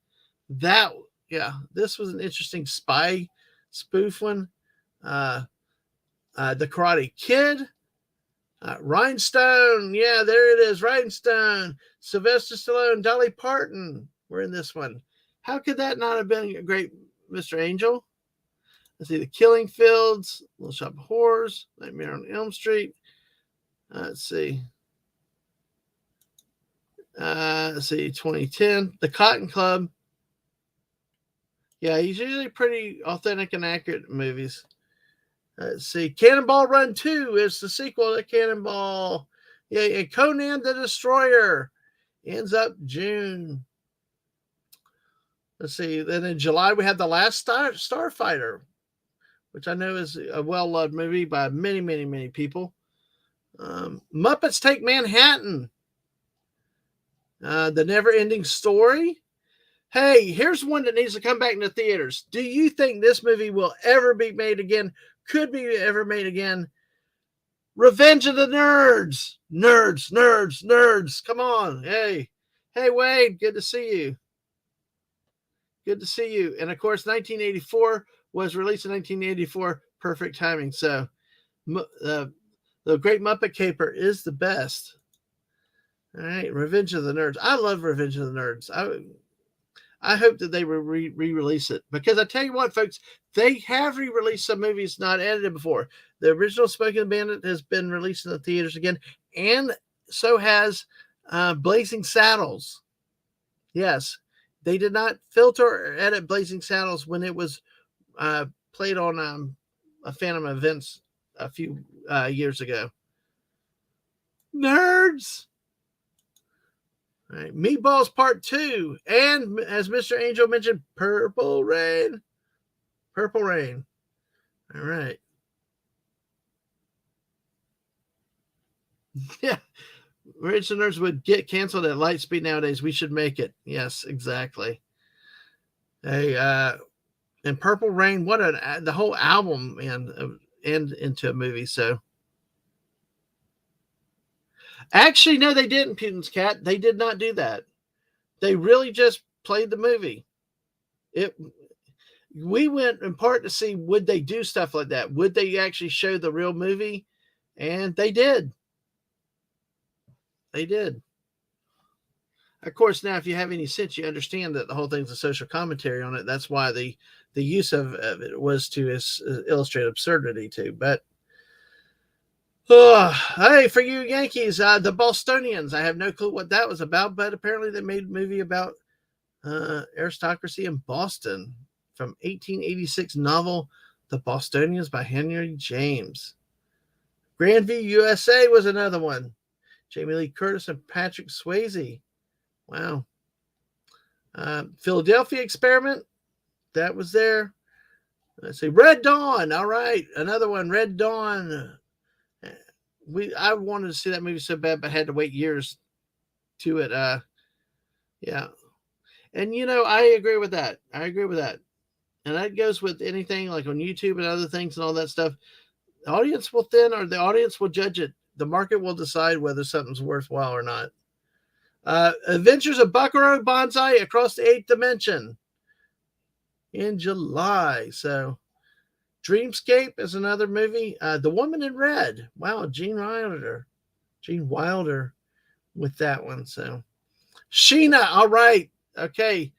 This was an interesting spy spoof one. The Karate Kid. Rhinestone. Yeah, there it is. Rhinestone. Sylvester Stallone, Dolly Parton were in this one. How could that not have been a great Mr. Angel? Let's see. The Killing Fields, Little Shop of Horrors, Nightmare on Elm Street. Let's see. 2010. The Cotton Club. Yeah, he's usually pretty authentic and accurate movies. Let's see. Cannonball Run 2 is the sequel to Cannonball. Yeah, and Conan the Destroyer ends up June. Let's see. Then in July, we have The Last Starfighter, which I know is a well-loved movie by many, many, many people. Muppets Take Manhattan. The Never-Ending Story. Hey, here's one that needs to come back into theaters. Do you think this movie will ever be made again? Could be ever made again? Revenge of the Nerds. Nerds, nerds, nerds. Come on. Hey. Hey, Wade. Good to see you. Good to see you. And of course, 1984 was released in 1984. Perfect timing. So, the Great Muppet Caper is the best. All right. Revenge of the Nerds. I love Revenge of the Nerds. I hope that they re-release it, because I tell you what, folks, they have re-released some movies not edited before. The original Smoking Bandit has been released in the theaters again, and so has Blazing Saddles. Yes, they did not filter or edit Blazing Saddles when it was played on a Phantom Events a few years ago. Nerds! All right, Meatballs Part 2. And as Mr. Angel mentioned, Purple Rain. Purple Rain. All right. Yeah. Rich Nerds would get canceled at light speed nowadays. We should make it. Yes, exactly. Hey, and Purple Rain, the whole album and into a movie. So actually, no, they didn't, Putin's Cat. They did not do that. They really just played the movie. We went in part to see, would they do stuff like that? Would they actually show the real movie? And they did. They did. Of course, now if you have any sense, you understand that the whole thing's a social commentary on it. That's why the use of it was to illustrate absurdity too. But hey, for you Yankees, the Bostonians, I have no clue what that was about, but apparently they made a movie about aristocracy in Boston from 1886 novel The Bostonians by Henry James. Grandview, USA was another one. Jamie Lee Curtis and Patrick Swayze. Wow. Philadelphia Experiment, that was there. Let's see, Red Dawn. All right, another one, Red Dawn. I wanted to see that movie so bad, but had to wait years to it. Yeah. And I agree with that. And that goes with anything like on YouTube and other things and all that stuff. The audience will the audience will judge it. The market will decide whether something's worthwhile or not. Adventures of Buckaroo Banzai Across the Eighth Dimension in July. So Dreamscape is another movie. The Woman in Red. Wow, Gene Wilder with that one. So Sheena, all right. Okay.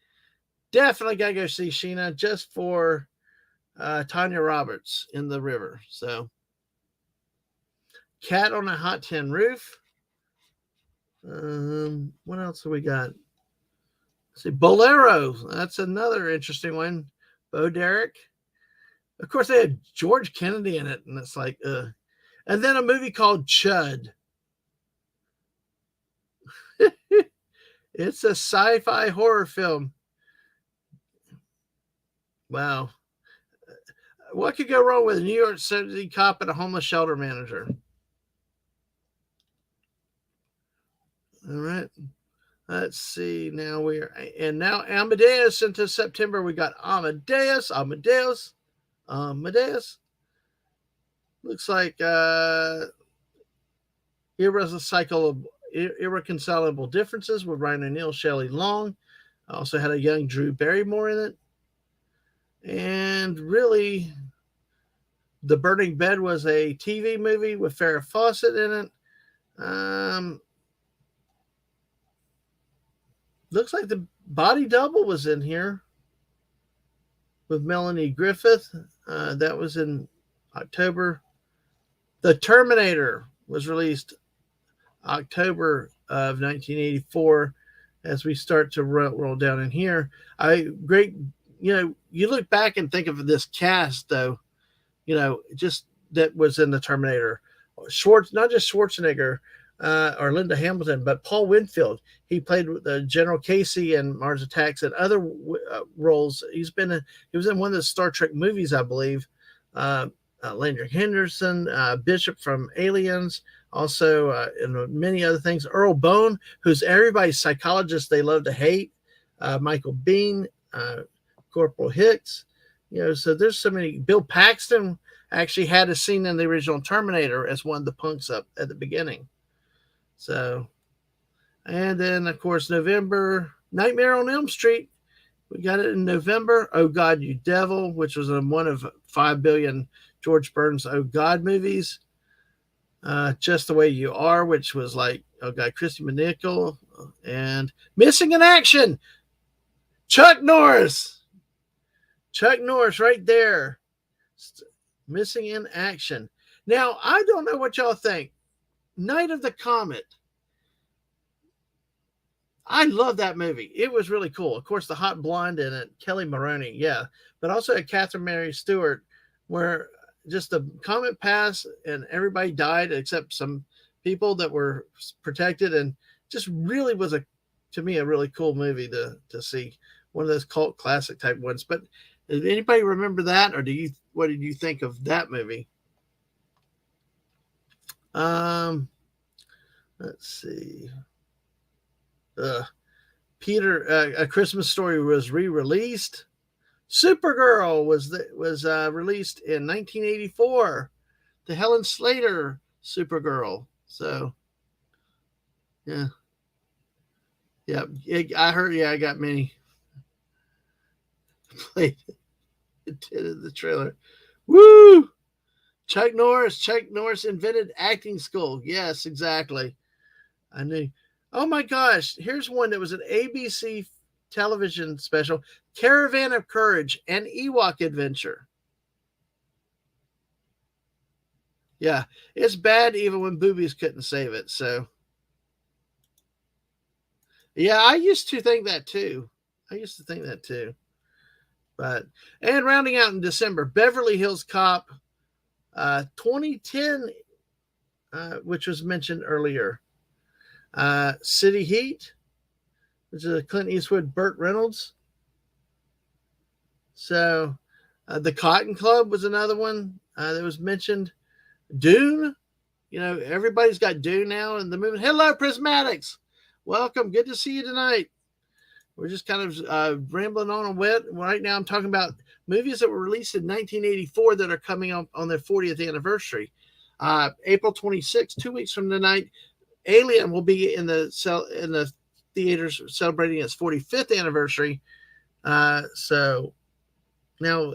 Definitely gotta go see Sheena just for Tanya Roberts in the river. So Cat on a Hot Tin Roof. What else have we got? Let's see, Bolero. That's another interesting one. Bo Derek. Of course, they had George Kennedy in it, and it's like, and then a movie called Chud. It's a sci-fi horror film. Wow. What could go wrong with a New York City cop and a homeless shelter manager? All right. Let's see. Now Amadeus into September. We got Amadeus. Looks like Irreconcilable Differences with Ryan O'Neal, Shelley Long. I also had a young Drew Barrymore in it. And really, The Burning Bed was a TV movie with Farrah Fawcett in it. Looks like The Body Double was in here with Melanie Griffith. That was in October. The Terminator was released October of 1984. As we start to roll down in here, you look back and think of this cast, though, just that was in the Terminator. Not just Schwarzenegger or Linda Hamilton, but Paul Winfield. He played General Casey in Mars Attacks and other roles. He was in one of the Star Trek movies, I believe. Landry Henderson, Bishop from Aliens, also and many other things. Earl Bone, who's everybody's psychologist they love to hate. Michael Biehn, Corporal Hicks. So there's so many. Bill Paxton actually had a scene in the original Terminator as one of the punks up at the beginning. So, and then of course November, Nightmare on Elm Street. We got it in November. Oh God, You Devil, which was one of 5 billion George Burns' Oh God movies. Just the Way You Are, which was like, oh God, Christy McNichol, and Missing in Action. Chuck Norris right there. Missing in Action. Now, I don't know what y'all think. Night of the Comet. I love that movie. It was really cool. Of course, the hot blonde in it, Kelly Maroney, yeah. But also had Catherine Mary Stewart, where just the comet passed and everybody died except some people that were protected, and just really was, to me, a really cool movie to see. One of those cult classic type ones. But did anybody remember that, or what did you think of that movie? Let's see. Peter, A Christmas Story was re-released. Supergirl was released in 1984. The Helen Slater Supergirl. So, yeah. I heard. Yeah, I got many. Played it in the trailer. Woo! Chuck Norris invented acting school. Yes, exactly. I knew. Oh my gosh, here's one that was an ABC television special, Caravan of Courage, an Ewok adventure. Yeah, it's bad even when boobies couldn't save it. So, yeah, I used to think that too. But, and rounding out in December, Beverly Hills Cop, 2010, which was mentioned earlier. City Heat, which is Clint Eastwood, Burt Reynolds. So, The Cotton Club was another one that was mentioned. Dune, everybody's got Dune now in the movie. Hello, Prismatics. Welcome. Good to see you tonight. We're just kind of rambling on a wet. Right now, I'm talking about movies that were released in 1984 that are coming up on their 40th anniversary. April 26th, 2 weeks from tonight, Alien will be in the theaters celebrating its 45th anniversary. So now,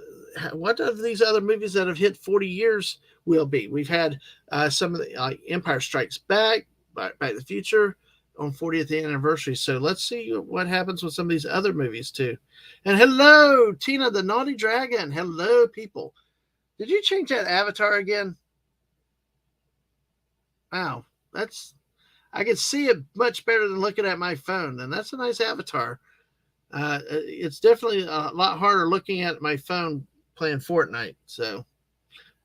what of these other movies that have hit 40 years will be? We've had some of the Empire Strikes Back, Back to the Future on 40th anniversary. So let's see what happens with some of these other movies too. And hello, Tina the Naughty Dragon. Hello, people. Did you change that avatar again? Wow, I can see it much better than looking at my phone, and that's a nice avatar. It's definitely a lot harder looking at my phone playing Fortnite. So,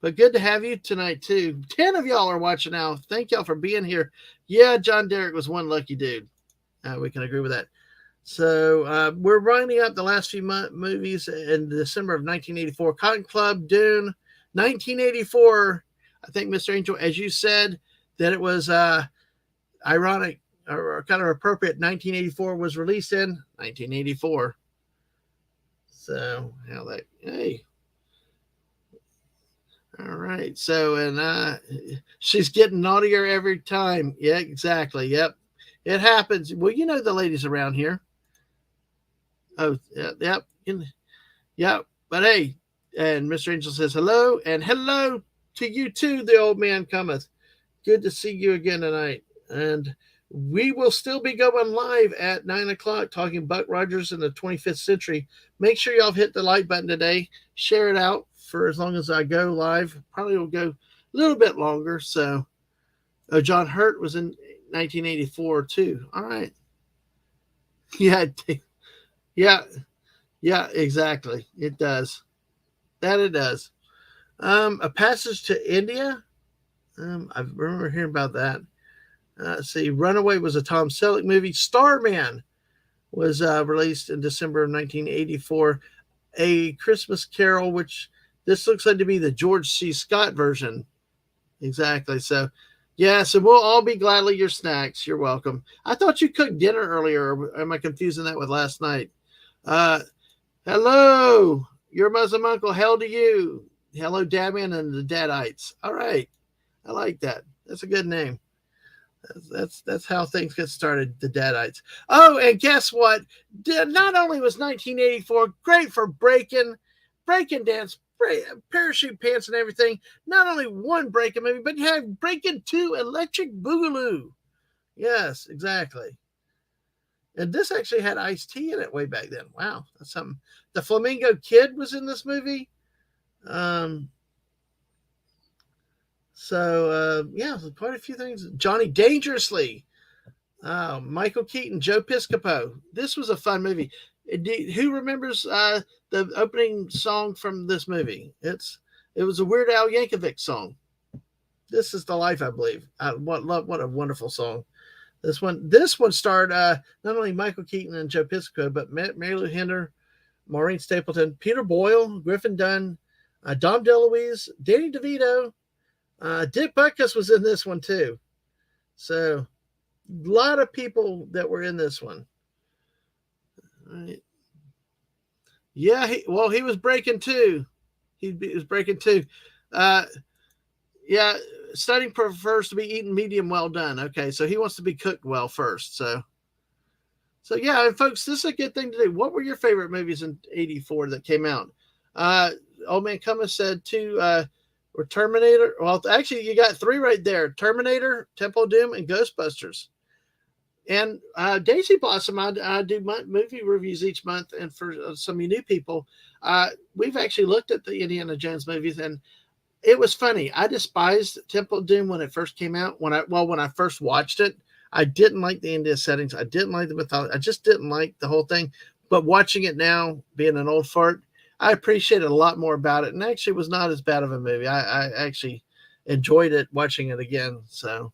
but good to have you tonight too. 10 of y'all are watching now. Thank y'all for being here. Yeah, John Derek was one lucky dude. We can agree with that. So we're rounding up the last few movies in December of 1984. Cotton Club, Dune, 1984. I think, Mr. Angel, as you said, that it was ironic or kind of appropriate. 1984 was released in 1984. So hey. All right. So, and she's getting naughtier every time. Yeah, exactly. Yep. It happens. Well, the ladies around here. Oh, yep. Yep. But hey, and Mr. Angel says hello, and hello to you too, the old man cometh. Good to see you again tonight. And we will still be going live at 9 o'clock talking Buck Rogers in the 25th century. Make sure y'all hit the like button today. Share it out for as long as I go live. Probably will go a little bit longer. So, John Hurt was in 1984 too. All right. Yeah, exactly. It does. That it does. A Passage to India. I remember hearing about that. See, Runaway was a Tom Selleck movie. Starman was released in December of 1984. A Christmas Carol, which this looks like to be the George C. Scott version. Exactly. So, yeah, so we'll all be gladly your snacks. You're welcome. I thought you cooked dinner earlier. Or am I confusing that with last night? Hello. Your Muslim uncle, hell to you. Hello, Dabman and the Dadites. All right. I like that. That's a good name. That's how things get started, the Dadites. Oh, and guess what? Not only was 1984 great for breaking dance, parachute pants and everything, not only one breaking movie, but you have Breaking 2 Electric Boogaloo. Yes, exactly. And this actually had Ice-T in it way back then. Wow, that's something. The Flamingo Kid was in this movie. Yeah, quite a few things. Johnny Dangerously. Michael Keaton, Joe Piscopo. This was a fun movie. Who remembers the opening song from this movie? It was a Weird Al Yankovic song. This is the life, I believe. What a wonderful song. This one starred not only Michael Keaton and Joe Piscopo, but Mary Lou Henner, Maureen Stapleton, Peter Boyle, Griffin Dunn, Dom DeLuise, Danny DeVito. Dick Butkus was in this one too. So a lot of people that were in this one. Right. Yeah, he was breaking too. He was breaking too. Yeah, studying prefers to be eaten medium well done. Okay, so he wants to be cooked well first. So yeah, and folks, this is a good thing to do. What were your favorite movies in '84 that came out? Old Man Cummins said two were Terminator. Well, actually, you got three right there: Terminator, Temple of Doom, and Ghostbusters. And Daisy Blossom, I do movie reviews each month, and for some of you new people, we've actually looked at the Indiana Jones movies, and it was funny. I despised Temple of Doom when it first came out. When I first watched it, I didn't like the India settings. I didn't like the mythology. I just didn't like the whole thing. But watching it now, being an old fart, I appreciated a lot more about it, and actually was not as bad of a movie. I actually enjoyed it watching it again. So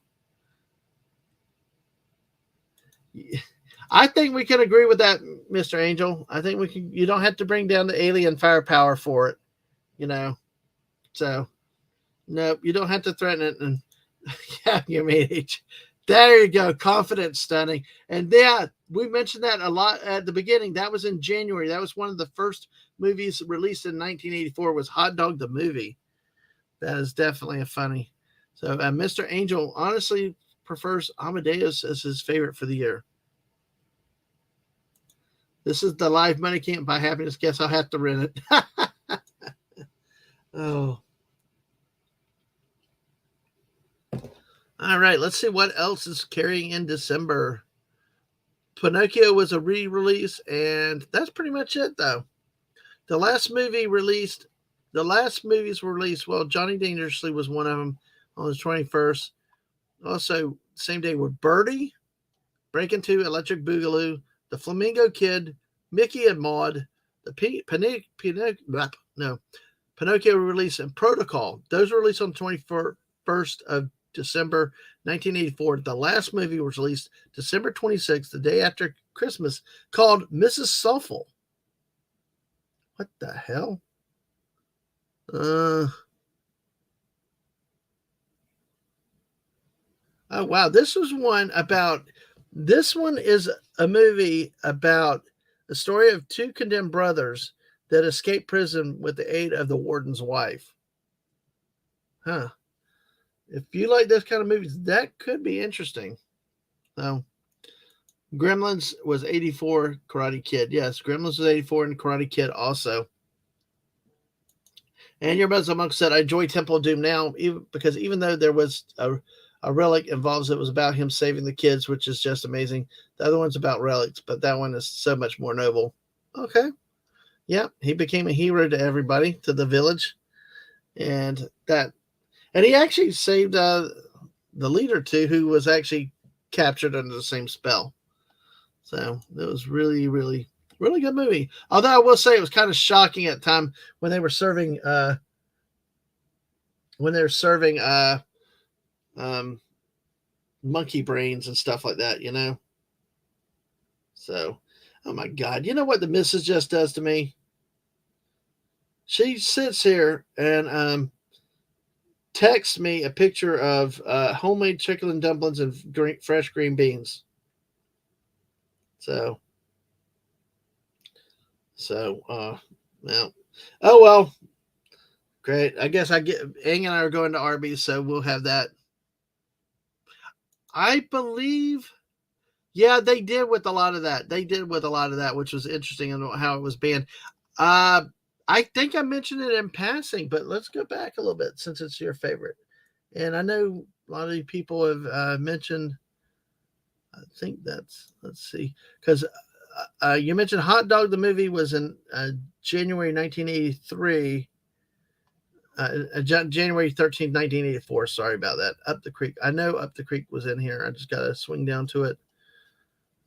I think we can agree with that, Mr. Angel. I think we can. You don't have to bring down the alien firepower for it, you know. So nope, you don't have to threaten it. And yeah, you made it. There you go, confidence stunning. And yeah, we mentioned that a lot at the beginning. That was in January. That was one of the first movies released in 1984. Was Hot Dog the movie? That is definitely a funny. So Mr. Angel honestly prefers Amadeus as his favorite for the year. This is the live money can't buy happiness. Guess I'll have to rent it. Oh. All right, let's see what else is carrying in December. Pinocchio was a re-release, and that's pretty much it, though. The last movies were released. Well, Johnny Dangerously was one of them on the 21st. Also, same day with Birdie, Breaking 2, Electric Boogaloo, The Flamingo Kid, Mickey and Maude, the Pinocchio release, and Protocol. Those were released on the 21st of December 1984. The last movie was released December 26th, the day after Christmas, called Mrs. Soulful. What the hell? Oh, wow. This is a movie about the story of two condemned brothers that escape prison with the aid of the warden's wife. Huh. If you like those kind of movies, that could be interesting. So, Gremlins was 84, Karate Kid. Yes, Gremlins was 84 and Karate Kid also. And your Muslim monk said, I enjoy Temple of Doom now, because even though there was a relic involved, it was about him saving the kids, which is just amazing. The other one's about relics, but that one is so much more noble. Okay. Yeah, he became a hero to everybody, to the village. And he actually saved the leader too, who was actually captured under the same spell. So it was really, really, really good movie. Although I will say it was kind of shocking at the time when they were serving monkey brains and stuff like that, you know. So, oh my God, you know what the missus just does to me? She sits here and texts me a picture of homemade chicken and dumplings and fresh green beans. So, well, Oh well, great. I guess I get Ang and I are going to Arby's, so we'll have that. I believe, yeah, they did with a lot of that. They did with a lot of that, which was interesting and how it was banned. Uh, I think I mentioned it in passing, but let's go back a little bit since it's your favorite. And I know a lot of you people have mentioned. I think that's, let's see, because you mentioned Hot Dog. The movie was in January 1983. January 13th, 1984. Sorry about that. Up the Creek. I know Up the Creek was in here. I just got to swing down to it.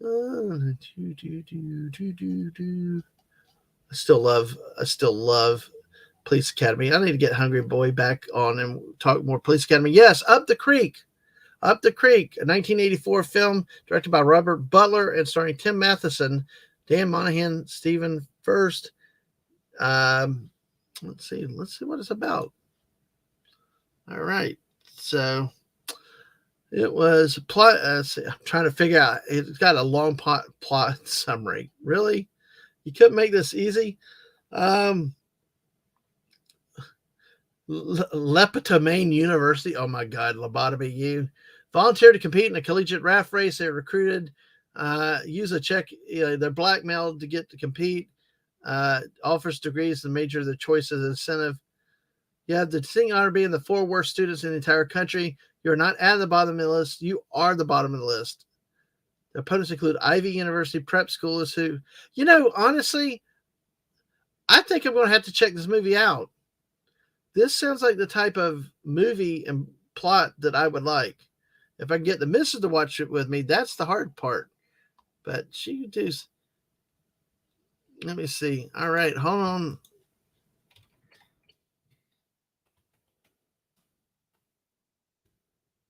I still love Police Academy. I need to get Hungry Boy back on and talk more Police Academy. Yes, Up the Creek. Up the Creek, a 1984 film directed by Robert Butler and starring Tim Matheson, Dan Monahan, Stephen Furst. Let's see what it's about. All right, so it was plot. I'm trying to figure out. It's got a long plot summary. Really, you couldn't make this easy. Lepetomaine University. Oh my God, Lobotomy U. Volunteered to compete in a collegiate raft race. They're recruited. Use a check. They're blackmailed to get to compete. Offers degrees the major of their choice as incentive. You have the distinct honor of being the 4 worst students in the entire country. You're not at the bottom of the list. You are the bottom of the list. The opponents include Ivy University prep schools who, honestly, I think I'm going to have to check this movie out. This sounds like the type of movie and plot that I would like. If I can get the missus to watch it with me, that's the hard part. But she does. Let me see. All right, hold on.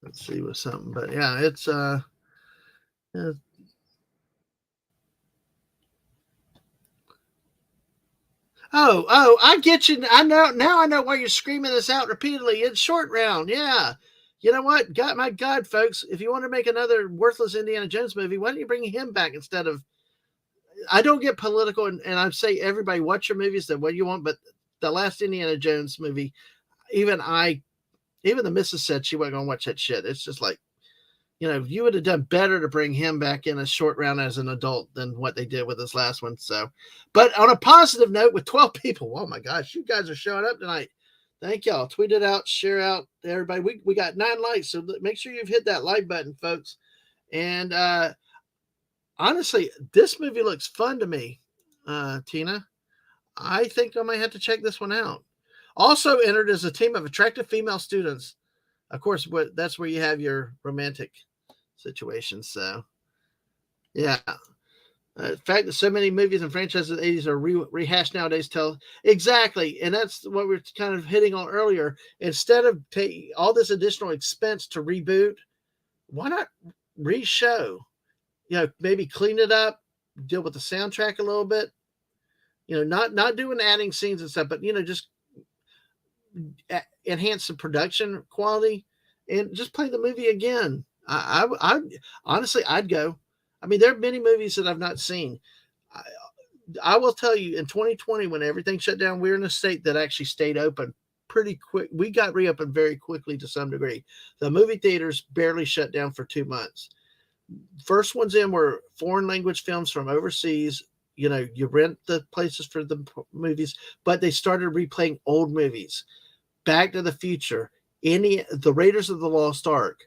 Let's see what's something. But yeah, it's Oh, I get you. I know now. I know why you're screaming this out repeatedly. It's Short Round. Yeah. You know what? God, my God, folks, if you want to make another worthless Indiana Jones movie, why don't you bring him back instead of? I don't get political, and I say everybody watch your movies that what you want, but the last Indiana Jones movie, even the missus said she wasn't gonna watch that shit. It's just like, you would have done better to bring him back in a Short Round as an adult than what they did with this last one. So, but on a positive note, with 12 people, oh my gosh, you guys are showing up tonight. Thank y'all. Tweet it out, share out, everybody. We got 9 likes, so make sure you've hit that like button, folks. And honestly, this movie looks fun to me, Tina. I think I might have to check this one out. Also entered is a team of attractive female students. Of course, that's where you have your romantic situations. So, yeah. The fact that so many movies and franchises of the 80s are rehashed nowadays tell exactly. And that's what we are kind of hitting on earlier. Instead of taking all this additional expense to reboot, why not re-show? Maybe clean it up, deal with the soundtrack a little bit. Not doing adding scenes and stuff, but just enhance the production quality and just play the movie again. I honestly, I'd go. I mean, there are many movies that I've not seen. I will tell you, in 2020, when everything shut down, we're in a state that actually stayed open pretty quick. We got reopened very quickly to some degree. The movie theaters barely shut down for 2 months. First ones in were foreign language films from overseas. You rent the places for the movies, but they started replaying old movies. Back to the Future, the Raiders of the Lost Ark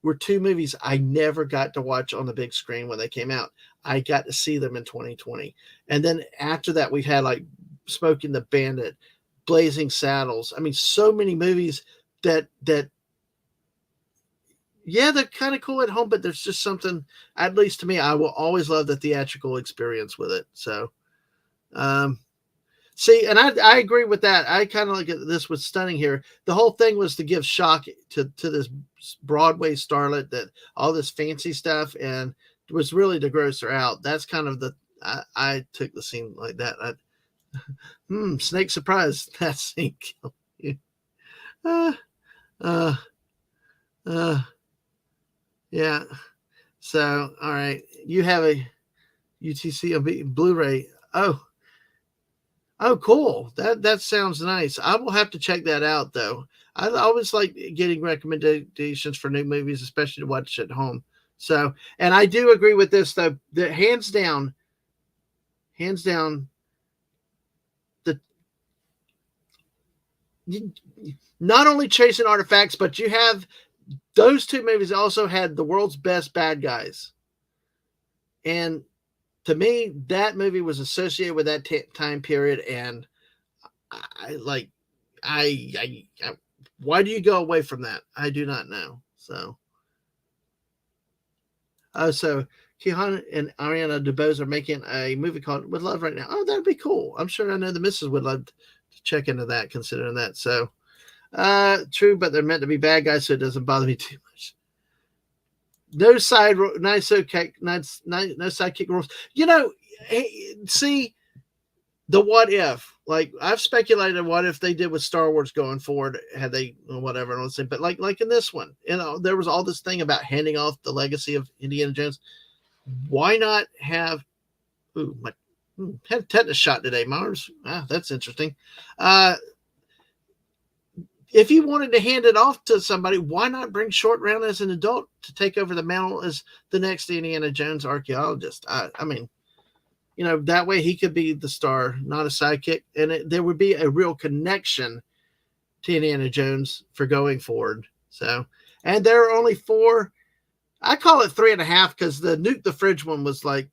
were 2 movies I never got to watch on the big screen when they came out. I got to see them in 2020. And then after that, we've had like Smoking the Bandit, Blazing Saddles. I mean, so many movies that yeah, they're kind of cool at home, but there's just something, at least to me, I will always love the theatrical experience with it. So, see, and I agree with that. I kind of look at this was stunning here. The whole thing was to give shock to this Broadway starlet, that all this fancy stuff, and it was really to gross her out. That's kind of I took the scene like that. Snake surprise. That scene killed you. Uh, uh, uh, yeah. So, all right. You have a UTC Blu-ray. Oh, Oh, cool. That sounds nice. I will have to check that out though. I always like getting recommendations for new movies, especially to watch at home. So, and I do agree with this though. That hands down, the not only chasing artifacts, but you have those two movies also had the world's best bad guys, and to me, that movie was associated with that time period, and I like I why do you go away from that? I do not know. So, so Kehan and Ariana DeBose are making a movie called With Love right now. Oh, that'd be cool. I'm sure I know the missus would love to check into that, considering that. So, true, but they're meant to be bad guys, so it doesn't bother me too much. No side, nice, okay, nice, no sidekick rules. You know, see the what if. Like I've speculated, what if they did with Star Wars going forward? Had they whatever? Let's say, but like in this one, there was all this thing about handing off the legacy of Indiana Jones. Why not have? Ooh, my had tetanus shot today, Mars. That's interesting. If you wanted to hand it off to somebody, why not bring Short Round as an adult to take over the mantle as the next Indiana Jones archaeologist? I mean, that way he could be the star, not a sidekick, and there would be a real connection to Indiana Jones for going forward. So, and there are only 4. I call it 3.5 because the Nuke the Fridge one was like,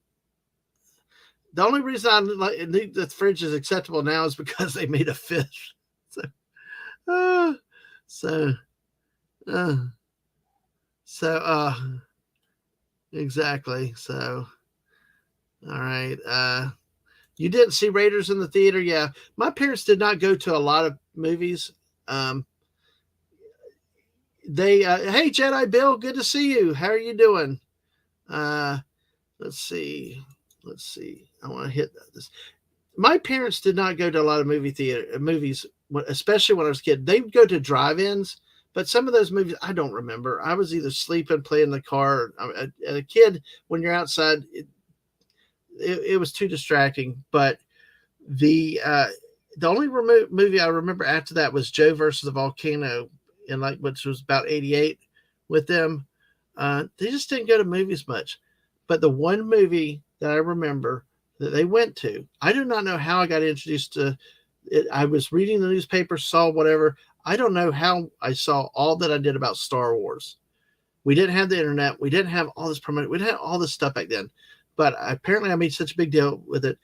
the only reason I like Nuke the Fridge is acceptable now is because they made a 5th. So, so, exactly. So, all right. You didn't see Raiders in the theater? Yeah. My parents did not go to a lot of movies. Hey, Jedi Bill, good to see you. How are you doing? Let's see. I want to hit this. My parents did not go to a lot of movies, especially when I was a kid. They would go to drive-ins, but some of those movies I don't remember. I was either sleeping, playing in the car. As a kid, when you're outside, it was too distracting. But the only movie I remember after that was Joe versus the Volcano, which was about 88 with them. They just didn't go to movies much. But the one movie that I remember that they went to, I do not know how I got introduced to it. I was reading the newspaper, saw whatever. I don't know how I saw all that I did about Star Wars. We didn't have the internet. We didn't have all this promotion. We didn't have all this stuff back then. But apparently I made such a big deal with it.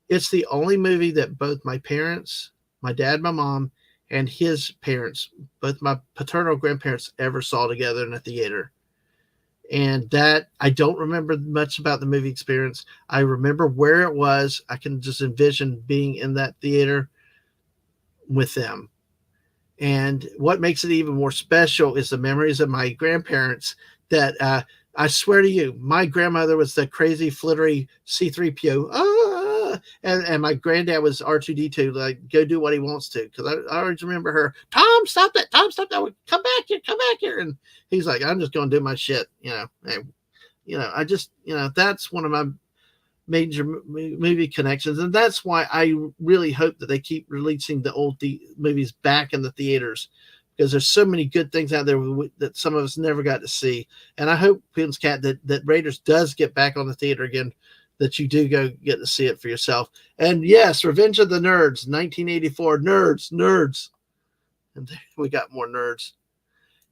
It's the only movie that both my parents, my dad, my mom, and his parents, both my paternal grandparents, ever saw together in a theater. And that, I don't remember much about the movie experience. I remember where it was. I can just envision being in that theater with them. And what makes it even more special is the memories of my grandparents that I swear to you, my grandmother was the crazy, flittery C-3PO. And my granddad was R2-D2, like, go do what he wants to. Because I always remember her, Tom, stop that. Tom, stop that. Come back here. And he's like, I'm just going to do my shit. I just, that's one of my major movie connections. And that's why I really hope that they keep releasing the old movies back in the theaters, because there's so many good things out there that some of us never got to see. And I hope, Pim's Cat, that Raiders does get back on the theater again, that you do go get to see it for yourself. And yes, Revenge of the Nerds, 1984, nerds. And we got more nerds.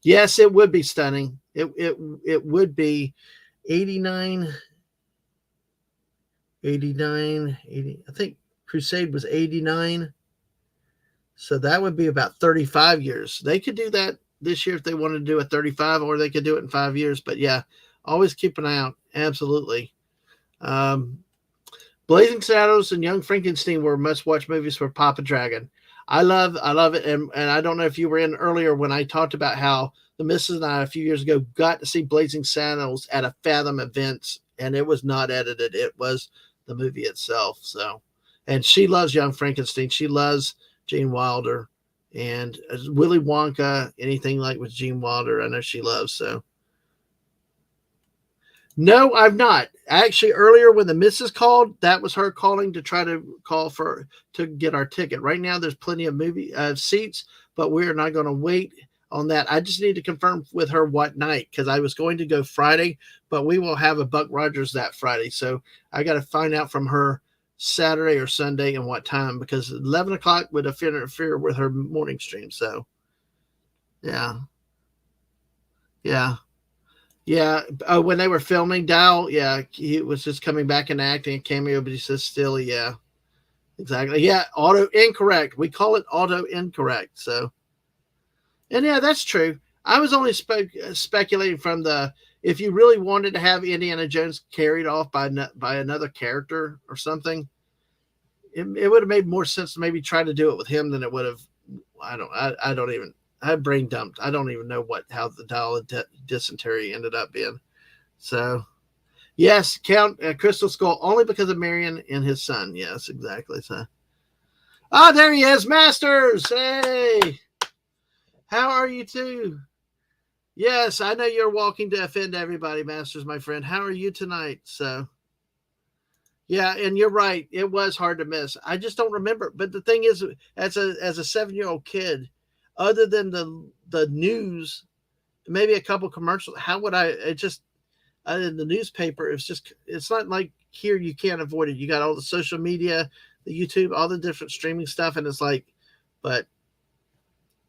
Yes, it would be stunning. It would be 89, 80. I think Crusade was 89. So that would be about 35 years. They could do that this year if they wanted to do a 35, or they could do it in 5 years. But yeah, always keep an eye out. Absolutely. Blazing Saddles and Young Frankenstein were must-watch movies for Papa Dragon. I love it. And I don't know if you were in earlier when I talked about how the missus and I a few years ago got to see Blazing Saddles at a Fathom event, and it was not edited. It was the movie itself. So, and she loves Young Frankenstein. She loves Gene Wilder, and Willy Wonka, anything like with Gene Wilder, I know she loves. So No, I've not. Actually, earlier when the missus called, that was her calling to try to call for to get our ticket. Right now, there's plenty of movie seats, but we're not going to wait on that. I just need to confirm with her what night because I was going to go Friday, but we will have a Buck Rogers that Friday. So I got to find out from her Saturday or Sunday and what time because 11 o'clock would interfere with her morning stream. So yeah, yeah. Yeah. Oh, when they were filming Dow, yeah, he was just coming back and acting a cameo, but he says still, yeah, exactly. Yeah, auto incorrect. We call it auto incorrect. So, and yeah, that's true. I was only speculating from the if you really wanted to have Indiana Jones carried off by another character or something, it would have made more sense to maybe try to do it with him than it would have. I don't even. I brain dumped. I don't even know how the dial of dysentery ended up being. So yes, Count Crystal Skull only because of Marion and his son. Yes, exactly. So there he is, Masters. Hey, how are you too? Yes, I know you're walking to offend everybody, Masters, my friend. How are you tonight? So yeah, and you're right. It was hard to miss. I just don't remember. But the thing is, as a 7-year-old kid, other than the news, maybe a couple commercials, how would I? It just in the newspaper. It's not like here you can't avoid it. You got all the social media, the YouTube, all the different streaming stuff, and it's like, but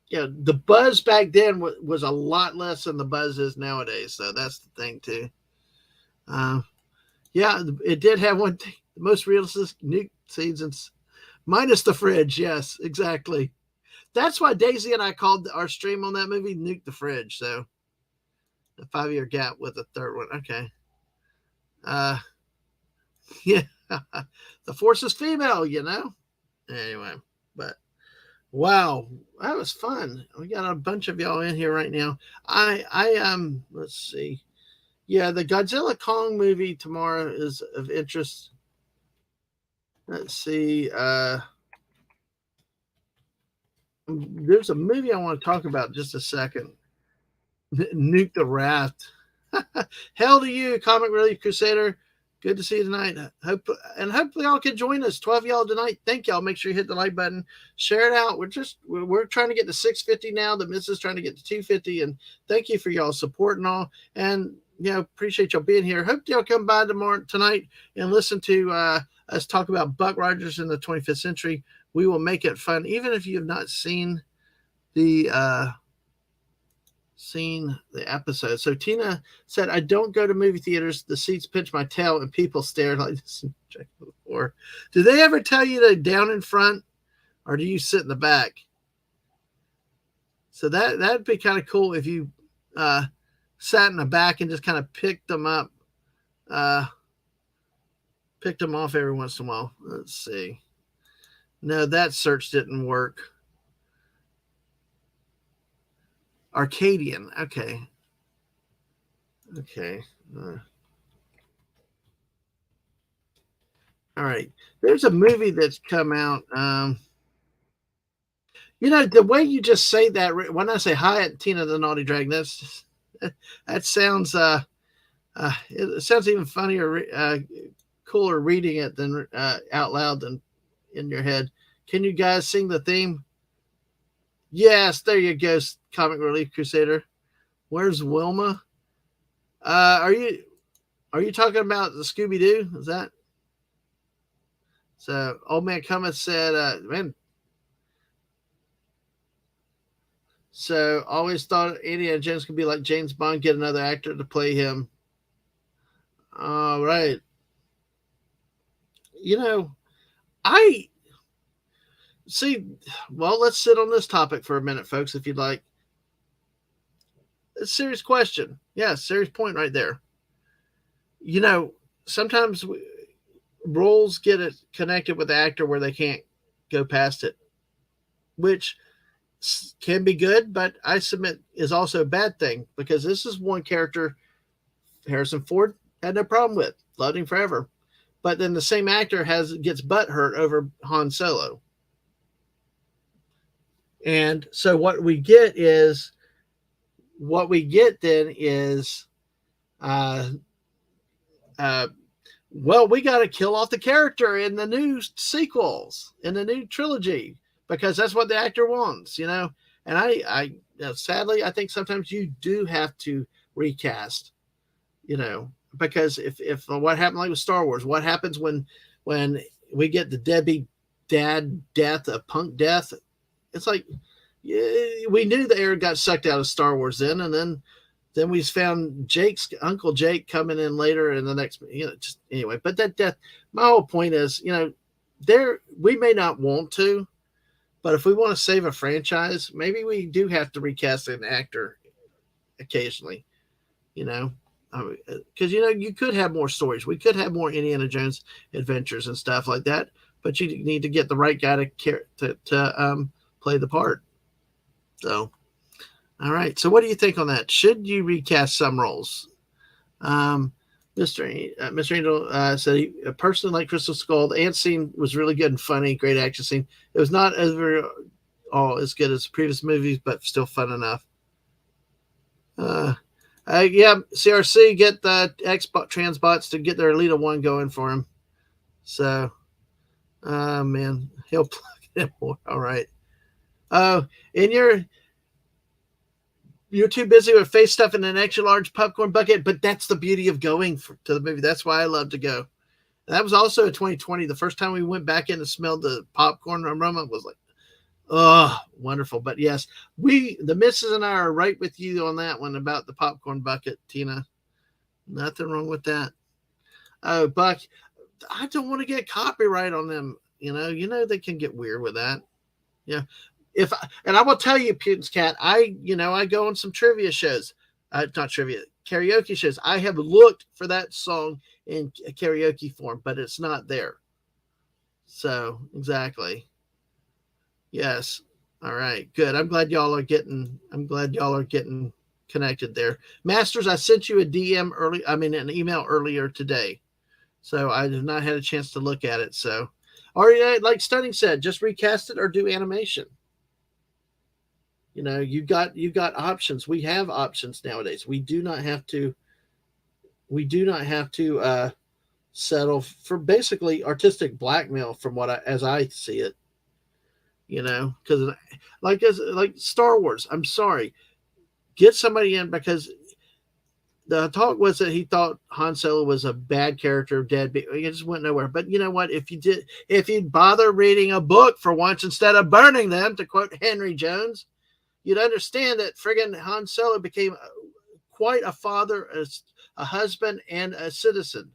yeah, the buzz back then was a lot less than the buzz is nowadays. So that's the thing too. Uh, yeah, it did have one thing, the most realistic nuke scenes, minus the fridge. Yes, exactly. That's why Daisy and I called our stream on that movie "Nuke the Fridge." So a 5-year gap with a third one. Okay. Uh, yeah, the force is female, you know. Anyway, but wow, that was fun. We got a bunch of y'all in here right now. Let's see. Yeah, the Godzilla Kong movie tomorrow is of interest. Let's see. There's a movie I want to talk about in just a second. Nuke the Raft. Hell to you, Comic Relief Crusader. Good to see you tonight. Hopefully y'all can join us. 12 y'all tonight. Thank y'all. Make sure you hit the like button. Share it out. We're trying to get to 650 now. The Miss is trying to get to 250. And thank you for y'all support and all. And appreciate y'all being here. Hope y'all come by tonight and listen to us talk about Buck Rogers in the 25th century. We will make it fun, even if you have not seen the episode. So Tina said, I don't go to movie theaters. The seats pinch my tail and people stare like this. Before. Do they ever tell you to down in front or do you sit in the back? So that'd be kind of cool if you sat in the back and just kind of picked them up, picked them off every once in a while. Let's see. No, that search didn't work. Arcadian. Okay. All right. There's a movie that's come out. The way you just say that, when I say hi at Tina the Naughty Dragon, that sounds it sounds even funnier, cooler reading it than out loud than in your head. Can you guys sing the theme? Yes, there you go, Comic Relief Crusader. Where's Wilma? Are you talking about the Scooby Doo? Is that? So Old Man Cummins said, man. So always thought Indiana Jones could be like James Bond, get another actor to play him. All right. I see. Well, let's sit on this topic for a minute, folks, if you'd like. It's a serious question. Yeah, serious point right there. Sometimes roles get it connected with the actor where they can't go past it, which can be good, but I submit is also a bad thing because this is one character Harrison Ford had no problem with, loved him forever, but then the same actor gets butt hurt over Han Solo, and so what we get then is well, we got to kill off the character in the new sequels, in the new trilogy, because that's what the actor wants, you know. And sadly, I think sometimes you do have to recast, you know, because if what happened like with Star Wars, what happens when we get the deadbeat dad death, a punk death? It's like, yeah, we knew the air got sucked out of Star Wars then, and then we found Jake's Uncle Jake coming in later in the next, you know, just anyway. But that death, my whole point is, you know, there we may not want to, but if we want to save a franchise, maybe we do have to recast an actor occasionally, you know, because you know you could have more stories. We could have more Indiana Jones adventures and stuff like that, but you need to get the right guy to play the part. So, all right. So, what do you think on that? Should you recast some roles? Um, Mr. Angel said he personally like Crystal Skull. The ant scene was really good and funny. Great action scene. It was not as good as previous movies, but still fun enough. Yeah, CRC, get the Xbox Transbots to get their Elita 1 going for him. So, man, he'll plug it more. All right. And you're too busy with face stuff in an extra large popcorn bucket, but that's the beauty of going to the movie. That's why I love to go. And that was also in 2020. The first time we went back in and smelled the popcorn aroma was like, oh, wonderful. But yes, the missus and I are right with you on that one about the popcorn bucket, Tina. Nothing wrong with that. Oh, Buck, I don't want to get copyright on them. You know they can get weird with that. Yeah. And I will tell you, Putin's Cat, I go on some trivia shows, not trivia, karaoke shows. I have looked for that song in karaoke form, but it's not there. So exactly. Yes. All right. Good. I'm glad y'all are getting connected there. Masters, I sent you an email earlier today. So I have not had a chance to look at it. So, or like Stunning said, just recast it or do animation. You know, you got options. We have options nowadays. We do not have to settle for basically artistic blackmail from as I see it. You know, because like Star Wars, I'm sorry, get somebody in, because the talk was that he thought Han Solo was a bad character, deadbeat. It just went nowhere. But you know what? If you'd bother reading a book for once instead of burning them, to quote Henry Jones, you'd understand that friggin' Han Solo became quite a father, a husband, and a citizen.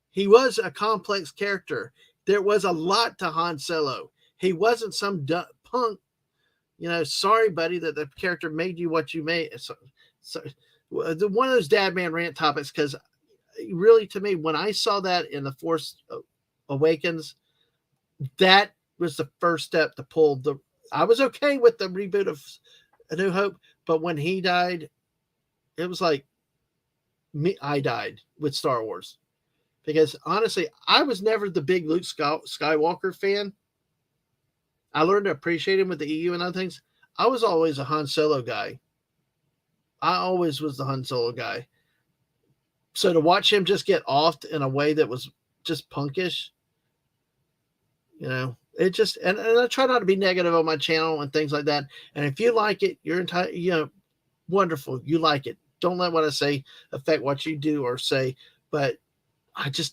He was a complex character. There was a lot to Han Solo. He wasn't some punk, you know, sorry, buddy, that the character made you what you made. So one of those dad man rant topics, because really, to me, when I saw that in The Force Awakens, that was the first step to pull I was okay with the reboot of A New Hope, but when he died, it was like I died with Star Wars. Because honestly, I was never the big Luke Skywalker fan. I learned to appreciate him with the EU and other things. I was always a Han Solo guy. I always was the Han Solo guy. So to watch him just get offed in a way that was just punkish, you know, it just, and I try not to be negative on my channel and things like that. And if you like it, you're entitled, you know, wonderful. You like it. Don't let what I say affect what you do or say. But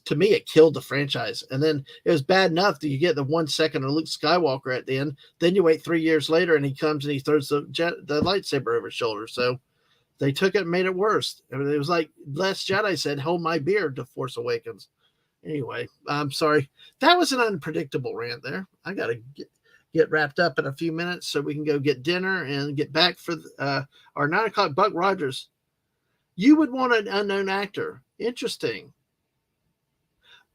to me, it killed the franchise. And then it was bad enough that you get the 1 second of Luke Skywalker at the end. Then you wait 3 years later and he comes and he throws the lightsaber over his shoulder. So they took it and made it worse. I mean, it was like Last Jedi said, hold my beer to Force Awakens. Anyway, I'm sorry. That was an unpredictable rant there. I got to get wrapped up in a few minutes so we can go get dinner and get back for our 9 o'clock. Buck Rogers, you would want an unknown actor. Interesting.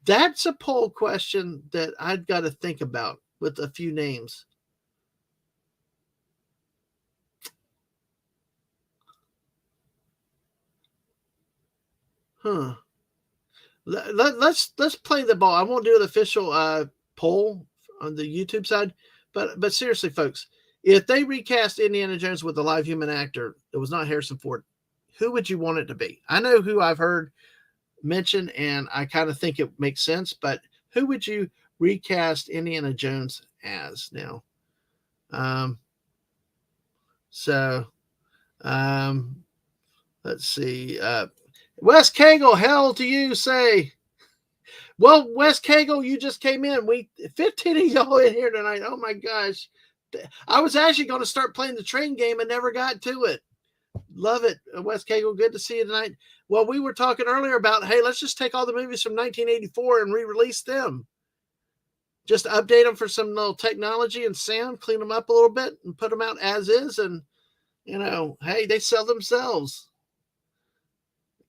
That's a poll question that I've got to think about with a few names. Huh. Let's play the ball. I won't do an official poll on the YouTube side, but seriously, folks, if they recast Indiana Jones with a live human actor that was not Harrison Ford, who would you want it to be? I know who I've heard mention, and I kind of think it makes sense. But who would you recast Indiana Jones as now? Um, so let's see. Wes Cagle, hell to you say. Well, Wes Cagle, you just came in. We 15 of y'all in here tonight. Oh my gosh. I was actually going to start playing the train game and never got to it. Love it. Wes Cagle, good to see you tonight. Well, we were talking earlier about, hey, let's just take all the movies from 1984 and re-release them. Just update them for some little technology and sound, clean them up a little bit and put them out as is. And, hey, they sell themselves.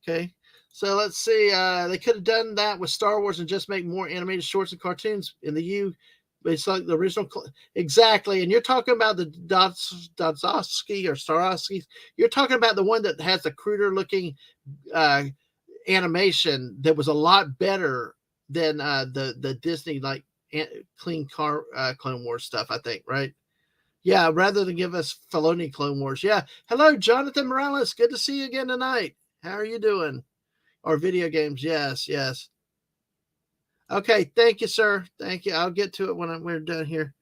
Okay. So let's see. They could have done that with Star Wars and just make more animated shorts and cartoons in the U. It's like the original. Exactly. And you're talking about the Dotsowski or Starowski. You're talking about the one that has the cruder looking animation that was a lot better than the Disney Clone Wars stuff, I think, right? Yeah, rather than give us Filoni Clone Wars. Yeah. Hello, Jonathan Morales. Good to see you again tonight. How are you doing? Or video games. Yes, yes. Okay, thank you, sir. Thank you. I'll get to it when we're done here.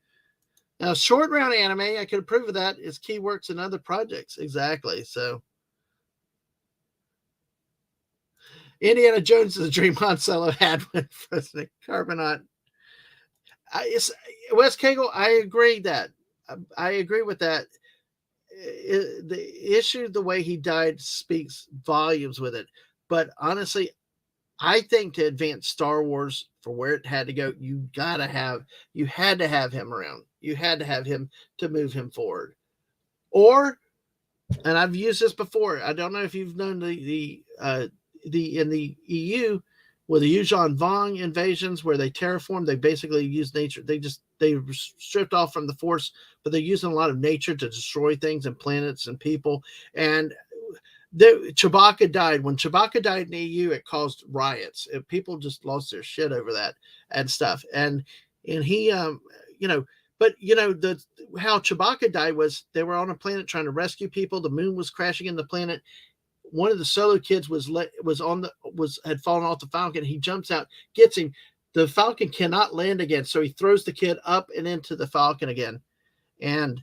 Now, short round anime, I can approve of that. Is Key works in other projects. Exactly. So, Indiana Jones is a dream Han Solo had with President Carbonite. Wes Cagle, I agree that. I agree with that. The issue, the way he died, speaks volumes with it. But honestly, I think to advance Star Wars for where it had to go, you had to have him around. You had to have him to move him forward. Or, and I've used this before. I don't know if you've known the in the EU with the Yuuzhan Vong invasions where they terraform, they basically use nature. They stripped off from the Force, but they're using a lot of nature to destroy things and planets and people. And Chewbacca died. When Chewbacca died in the EU, it caused riots. People just lost their shit over that and stuff. And he, but how Chewbacca died was they were on a planet trying to rescue people. The moon was crashing in the planet. One of the Solo kids had fallen off the Falcon. He jumps out, gets him. The Falcon cannot land again, so he throws the kid up and into the Falcon again. And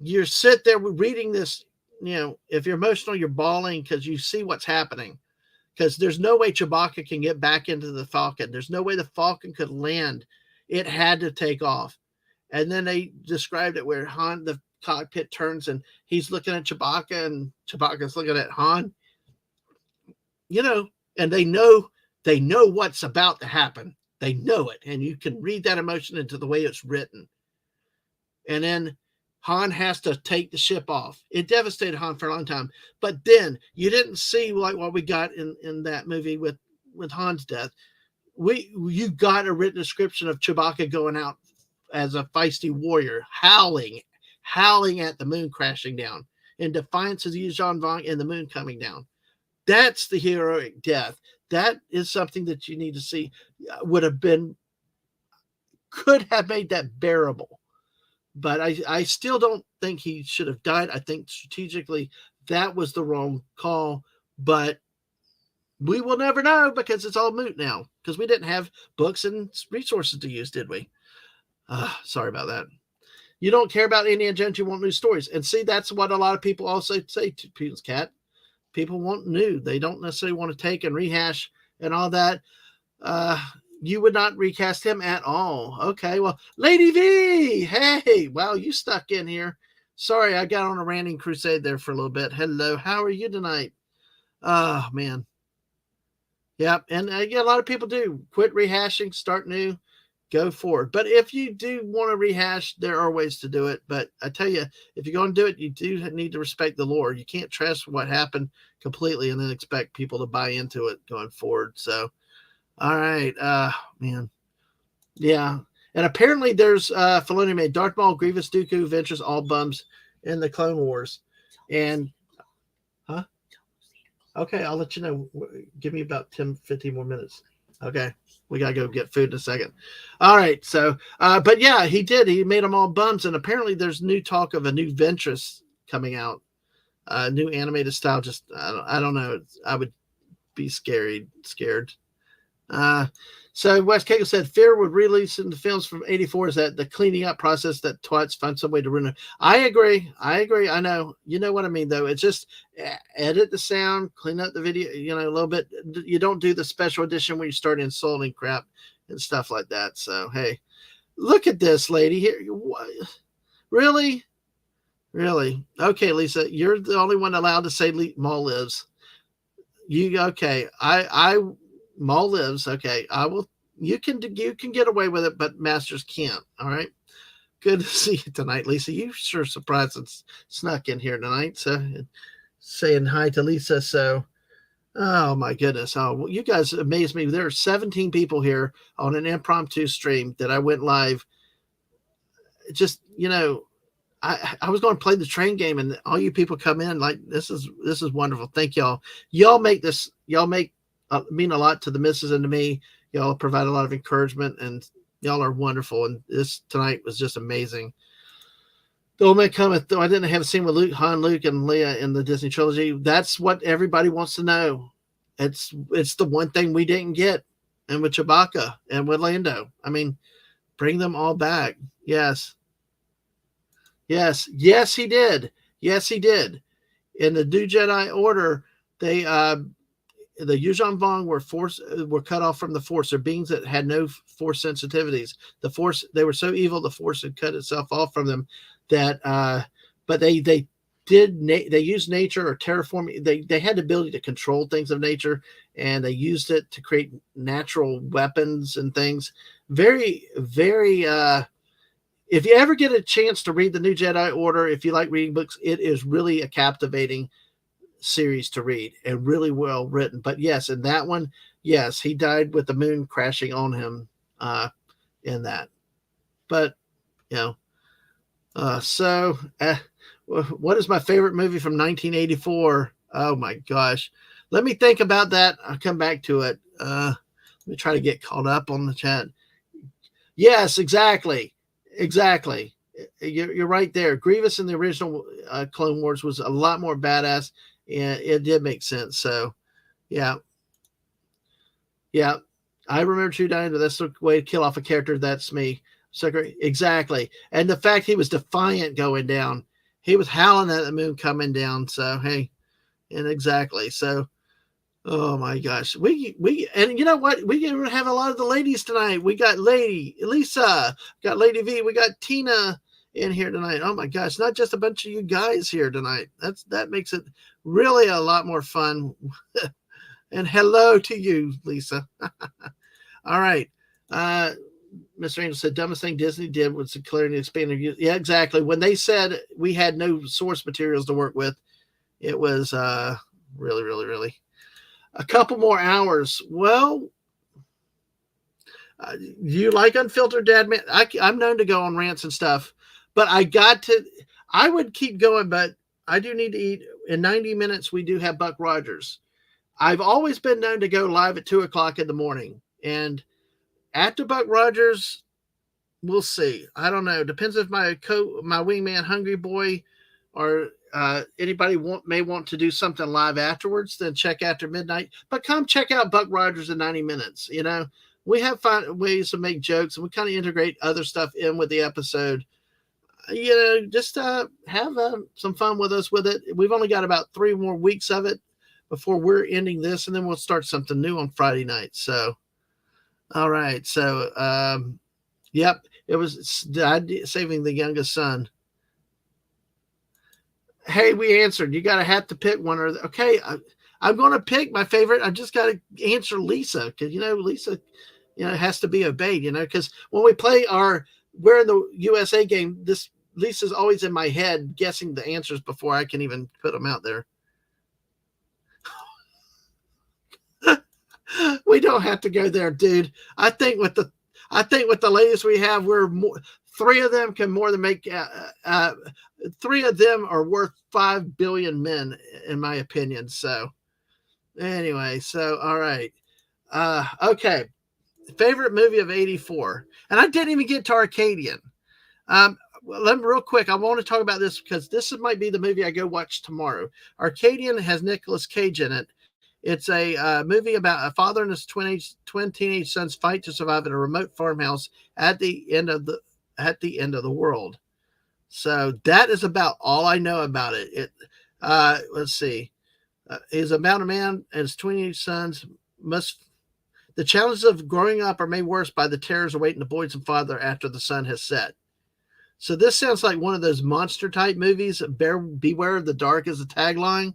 you sit there reading this. If you're emotional, you're bawling because you see what's happening. Because there's no way Chewbacca can get back into the Falcon. There's no way the Falcon could land. It had to take off. And then they described it where Han, the cockpit turns and he's looking at Chewbacca and Chewbacca's looking at Han. And they know what's about to happen. They know it. And you can read that emotion into the way it's written. And then Han has to take the ship off. It devastated Han for a long time. But then you didn't see like what we got in that movie with Han's death. You got a written description of Chewbacca going out as a feisty warrior, howling at the moon crashing down in defiance of Yuuzhan Vong and the moon coming down. That's the heroic death. That is something that you need to see. Could have made that bearable. But I still don't think he should have died. I think strategically that was the wrong call. But we will never know because it's all moot now. Because we didn't have books and resources to use, did we? Sorry about that. You don't care about Indiana Jones, you want new stories. And see, that's what a lot of people also say to People's Cat. People want new. They don't necessarily want to take and rehash and all that. You would not recast him at all. Okay, well, Lady V, hey, wow, you stuck in here. Sorry, I got on a ranting crusade there for a little bit. Hello, how are you tonight? Oh, man. Yep, and a lot of people do. Quit rehashing, start new, go forward. But if you do want to rehash, there are ways to do it. But I tell you, if you're going to do it, you do need to respect the lore. You can't trust what happened completely and then expect people to buy into it going forward. So, all right, man. Yeah. And apparently there's Filoni made Darth Maul, Grievous, Dooku, Ventress, all bums in the Clone Wars. And okay, I'll let you know. Give me about 10, 15 more minutes. Okay. We got to go get food in a second. All right. So, but yeah, he did. He made them all bums. And apparently there's new talk of a new Ventress coming out, new animated style. Just, I don't know. I would be scared. So Wes Cagle said fear would release in the films from '84 is that the cleaning up process that twats find some way to ruin it. I agree. I know. You know what I mean, though. It's just edit the sound, clean up the video, a little bit. You don't do the special edition where you start insulting crap and stuff like that. So, hey, look at this lady here. Really? Really? Okay, Lisa, you're the only one allowed to say Maul lives. Okay? Maul lives. Okay, I will. You can get away with it, but Masters can't. All right. Good to see you tonight, Lisa. You sure surprised and snuck in here tonight. So, saying hi to Lisa. So, oh my goodness. Oh, you guys amaze me. There are 17 people here on an impromptu stream that I went live. Just I was going to play the train game, and all you people come in like this is wonderful. Thank y'all. Y'all make mean a lot to the missus and to me. Y'all provide a lot of encouragement, and y'all are wonderful. And this tonight was just amazing. The old man cometh, though I didn't have a scene with Han, Luke, and Leia in the Disney trilogy. That's what everybody wants to know. It's the one thing we didn't get, and with Chewbacca and with Lando. I mean, bring them all back. Yes, he did. Yes, he did. In the New Jedi Order, they the Yuuzhan Vong were cut off from the Force. They're beings that had no Force sensitivities. The Force, they were so evil, the Force had cut itself off from them. That, but they used nature or terraforming. They had the ability to control things of nature, and they used it to create natural weapons and things. Very, very. If you ever get a chance to read the New Jedi Order, if you like reading books, it is really a captivating series to read and really well written. But yes, in that one, yes, he died with the moon crashing on him in that. But what is my favorite movie from 1984? Oh my gosh, let me think about that. I'll come back to it. Let me try to get caught up on the chat. Yes, exactly. You're right there. Grievous in the original Clone Wars was a lot more badass, and it did make sense. So, yeah. I remember True dying, but that's the way to kill off a character. That's me. So great. Exactly. And the fact he was defiant going down, he was howling at the moon coming down. So, hey, and exactly. So, oh my gosh. And you know what? We have a lot of the ladies tonight. We got Lady Lisa, got Lady V, we got Tina in here tonight. Oh my gosh, not just a bunch of you guys here tonight. That makes it really a lot more fun. And hello to you, Lisa. All right. Mr. Angel said, dumbest thing Disney did was declaring the expanded use. Yeah, exactly. When they said we had no source materials to work with, it was really, really, really. A couple more hours. Well, you like Unfiltered Dad Man? I'm known to go on rants and stuff, but I would keep going, but I do need to eat. In 90 minutes, we do have Buck Rogers. I've always been known to go live at 2:00 in the morning. And after Buck Rogers, we'll see. I don't know. Depends if my wingman, Hungry Boy, or anybody may want to do something live afterwards, then check after midnight. But come check out Buck Rogers in 90 minutes. We have fun ways to make jokes, and we kind of integrate other stuff in with the episode. Just have some fun with us with it. We've only got about 3 more weeks of it before we're ending this, and then we'll start something new on Friday night. So, all right. So, yep, it was saving the youngest son. Hey, we answered. You got to have to pick one. Okay, I'm going to pick my favorite. I just got to answer Lisa because, Lisa, has to be obeyed, because when we play we're in the USA game, Lisa's always in my head guessing the answers before I can even put them out there. We don't have to go there, dude. I think with the ladies we have, we're more. 3 of them can more than make. 3 of them are worth 5 billion men, in my opinion. So, anyway, all right. Okay. Favorite movie of '84, and I didn't even get to Arcadian. Let me real quick. I want to talk about this because this might be the movie I go watch tomorrow. Arcadian has Nicolas Cage in it, It's a movie about a father and his twin teenage sons fight to survive in a remote farmhouse at the end of the world. So that is about all I know about it. Let's see. Is about a man and his teenage sons must. The challenges of growing up are made worse by the terrors awaiting the boys and father after the sun has set. So this sounds like one of those monster type movies. Beware of the dark is the tagline.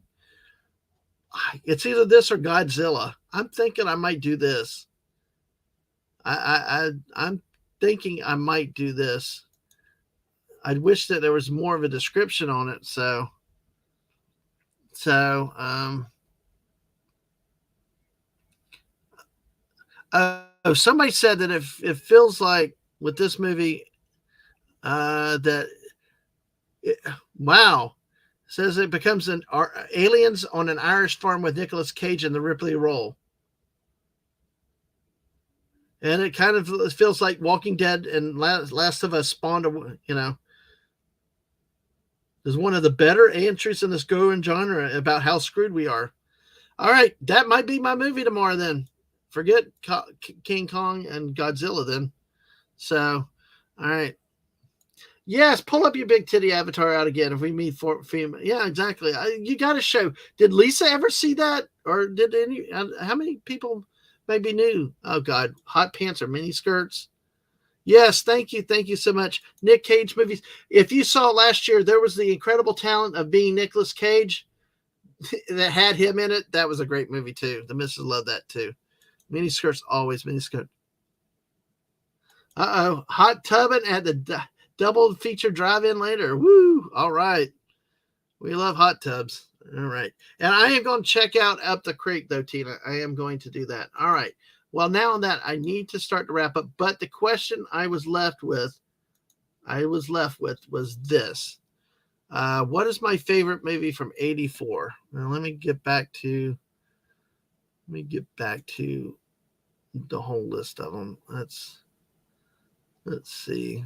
It's either this or Godzilla. I'm thinking I might do this. I'm thinking I might do this. I wish that there was more of a description on it. So somebody said that if it feels like with this movie, wow, says it becomes aliens on an Irish farm with Nicolas Cage in the Ripley role. And it kind of feels like Walking Dead and Last of Us spawned, is one of the better entries in this growing genre about how screwed we are. All right, that might be my movie tomorrow then. Forget King Kong and Godzilla then. So, all right. Yes, pull up your big titty avatar out again if we meet for female. Yeah, exactly. You got to show. Did Lisa ever see that? Or did any? How many people maybe knew? Oh, God. Hot pants or mini skirts? Yes, thank you. Thank you so much. Nick Cage movies. If you saw last year, there was the incredible talent of being Nicolas Cage that had him in it. That was a great movie, too. The missus loved that, too. Mini skirts, always mini skirt. Uh-oh. Hot tubbing at the double feature drive-in later. Woo! All right. We love hot tubs. All right. And I am going to check out Up the Creek, though, Tina. I am going to do that. All right. Well, now on that, I need to start to wrap up. But the question I was left with was this. What is my favorite movie from 84? Now, let me get back to the whole list of them. Let's see.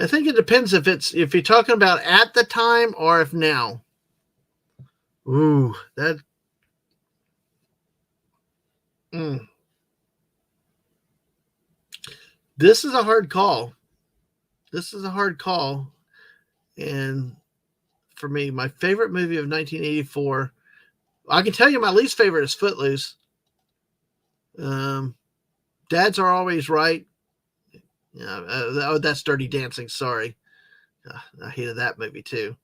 I think it depends if you're talking about at the time or if now. Ooh, that. This is a hard call. And for me, my favorite movie of 1984, I can tell you my least favorite is Footloose. Dads Are Always Right. Yeah, that's Dirty Dancing. Sorry. I hated that movie too.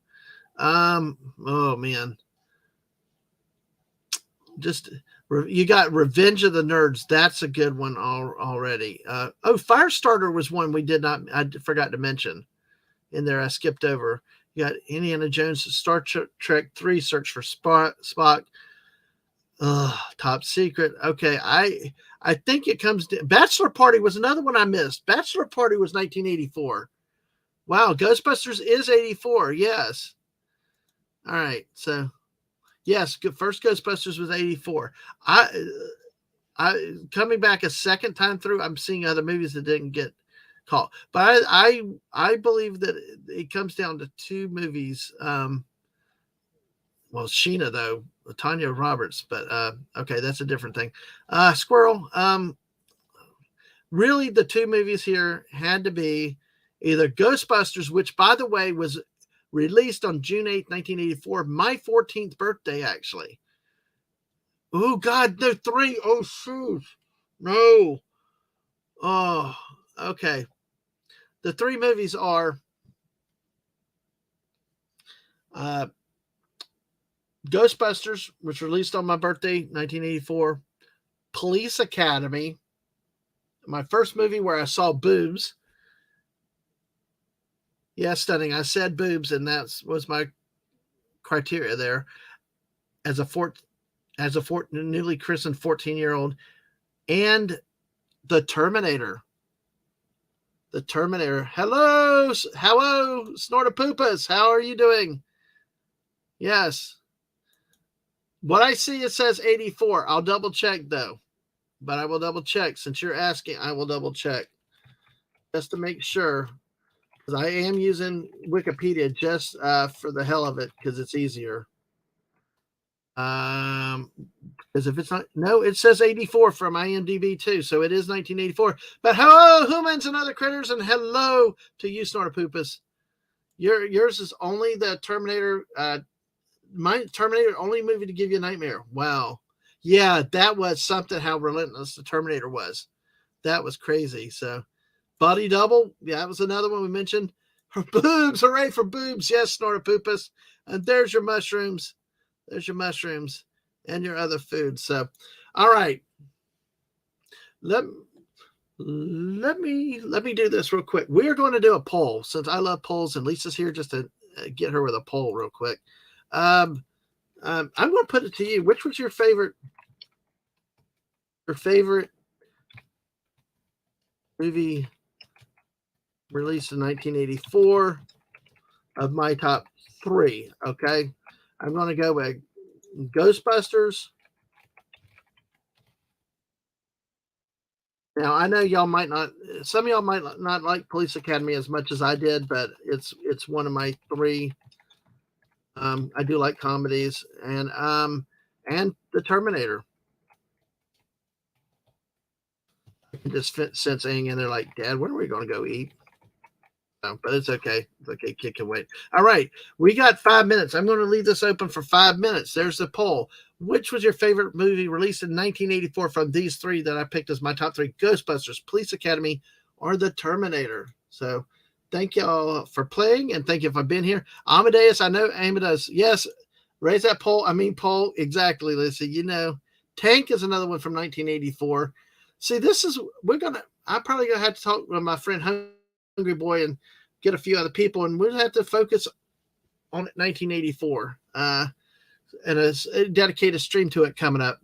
Oh man. Just you got Revenge of the Nerds. That's a good one already. Firestarter was one I forgot to mention in there. I skipped over. You got Indiana Jones, Star Trek 3, Search for Spock. Top Secret. Okay, I think it comes to Bachelor Party was another one I missed. Bachelor Party was 1984. Wow, Ghostbusters is 84. Yes. All right, so yes, first Ghostbusters was 84. I coming back a second time through, I'm seeing other movies that didn't get caught. But I believe that it comes down to two movies. Well, Sheena though, Tanya Roberts, but okay, that's a different thing. Squirrel. Really, the two movies here had to be either Ghostbusters, which by the way was released on June 8th, 1984, my 14th birthday, actually. Oh God, no, 3. Oh shoot, no. Oh, okay. The three movies are Ghostbusters, which released on my birthday, 1984. Police Academy, my first movie where I saw boobs. Yeah, stunning. I said boobs, and that was my criteria there. As a newly christened 14-year-old, and The Terminator. The Terminator. Hello, Snortapoopas. How are you doing? Yes. What I see, it says 84. I'll double check though. But I will double check. Since you're asking, I will double check. Just to make sure. I am using Wikipedia just for the hell of it because it's easier. Because if it's not, no, it says 84 from IMDb too, so it is 1984. But hello, humans and other critters, and hello to you, Snortopoopas. Yours is only the Terminator. My Terminator only movie to give you a nightmare. Wow, yeah, that was something. How relentless the Terminator was. That was crazy. So, Body Double, yeah, that was another one we mentioned. Boobs, hooray for boobs! Yes, Snortopoopas, and there's your mushrooms. There's your mushrooms and your other food. So, all right. Let me do this real quick. We're going to do a poll since I love polls, and Lisa's here just to get her with a poll real quick. I'm going to put it to you. Which was your favorite movie released in 1984 of my top 3? Okay, I'm going to go with Ghostbusters. Now I know y'all might not. Some of y'all might not like Police Academy as much as I did, but it's one of my 3. I do like comedies, and the Terminator. I can just sense Aang in there like, Dad, when are we going to go eat? No, but it's okay. It's okay. Kid can wait. All right. We got 5 minutes. I'm going to leave this open for 5 minutes. There's the poll. Which was your favorite movie released in 1984 from these 3 that I picked as my top 3? Ghostbusters, Police Academy, or The Terminator? So thank y'all for playing, and thank you for being here. Amadeus, I know Amadeus. Yes, raise that poll. I mean poll. Exactly, Lisa. You know, Tank is another one from 1984. See, I'm probably going to have to talk with my friend Hungry Boy and get a few other people, and we'll have to focus on 1984 and a dedicated stream to it coming up.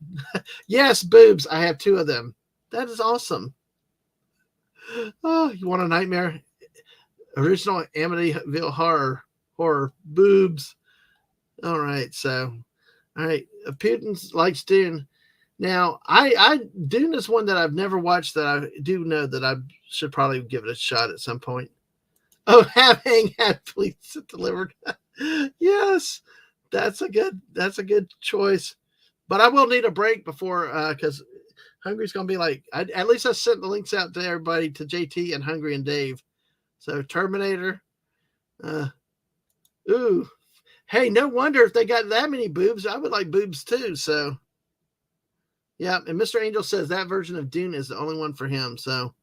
Yes, boobs. I have 2 of them. That is awesome. Oh, you want a nightmare? Original Amityville horror boobs. All right, so all right. Putin likes Dune. Now, Dune is one that I've never watched that I do know that I should probably give it a shot at some point. Oh, having had police delivered. Yes, that's a good choice. But I will need a break before because Hungry's gonna be like. At least I sent the links out to everybody, to JT and Hungry and Dave. So Terminator. Ooh, hey, no wonder if they got that many boobs. I would like boobs too. So yeah, and Mr. Angel says that version of Dune is the only one for him. So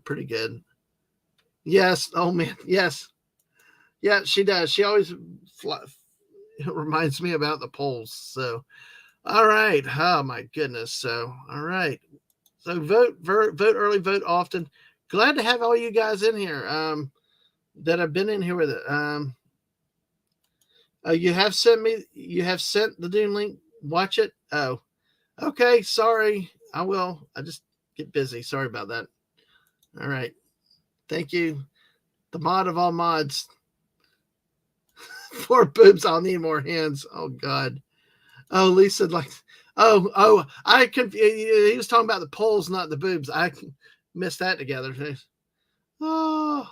pretty good. Yes. Oh man. Yes. Yeah, she does. She always reminds me about the polls. So, all right. Oh my goodness. So, all right. So vote early, vote often. Glad to have all you guys in here. That have been in here with it. You have sent the Dune link. Watch it. Oh, okay. Sorry. I will. I just get busy. Sorry about that. All right. Thank you. The mod of all mods. 4 boobs. I'll need more hands. Oh God. Oh, Lisa like. Oh. He was talking about the poles, not the boobs. I missed that together. Oh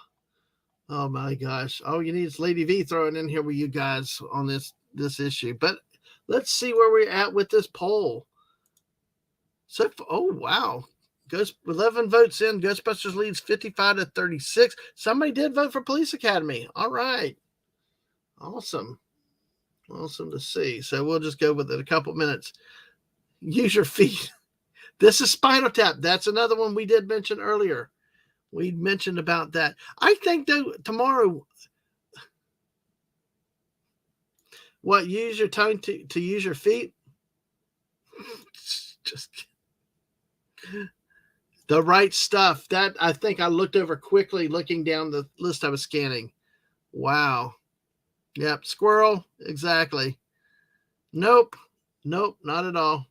my gosh. All you need is Lady V throwing in here with you guys on this issue. But let's see where we're at with this poll. So, oh wow. 11 votes in. Ghostbusters leads 55-36. Somebody did vote for Police Academy. All right. Awesome to see. So we'll just go with it a couple minutes. Use your feet. This is Spinal Tap. That's another one we did mention earlier. We mentioned about that. I think though tomorrow, what, use your tongue to use your feet? Just the right stuff. That I think I looked over quickly, looking down the list I was scanning. Wow. Yep. Squirrel. Exactly. Nope. Not at all.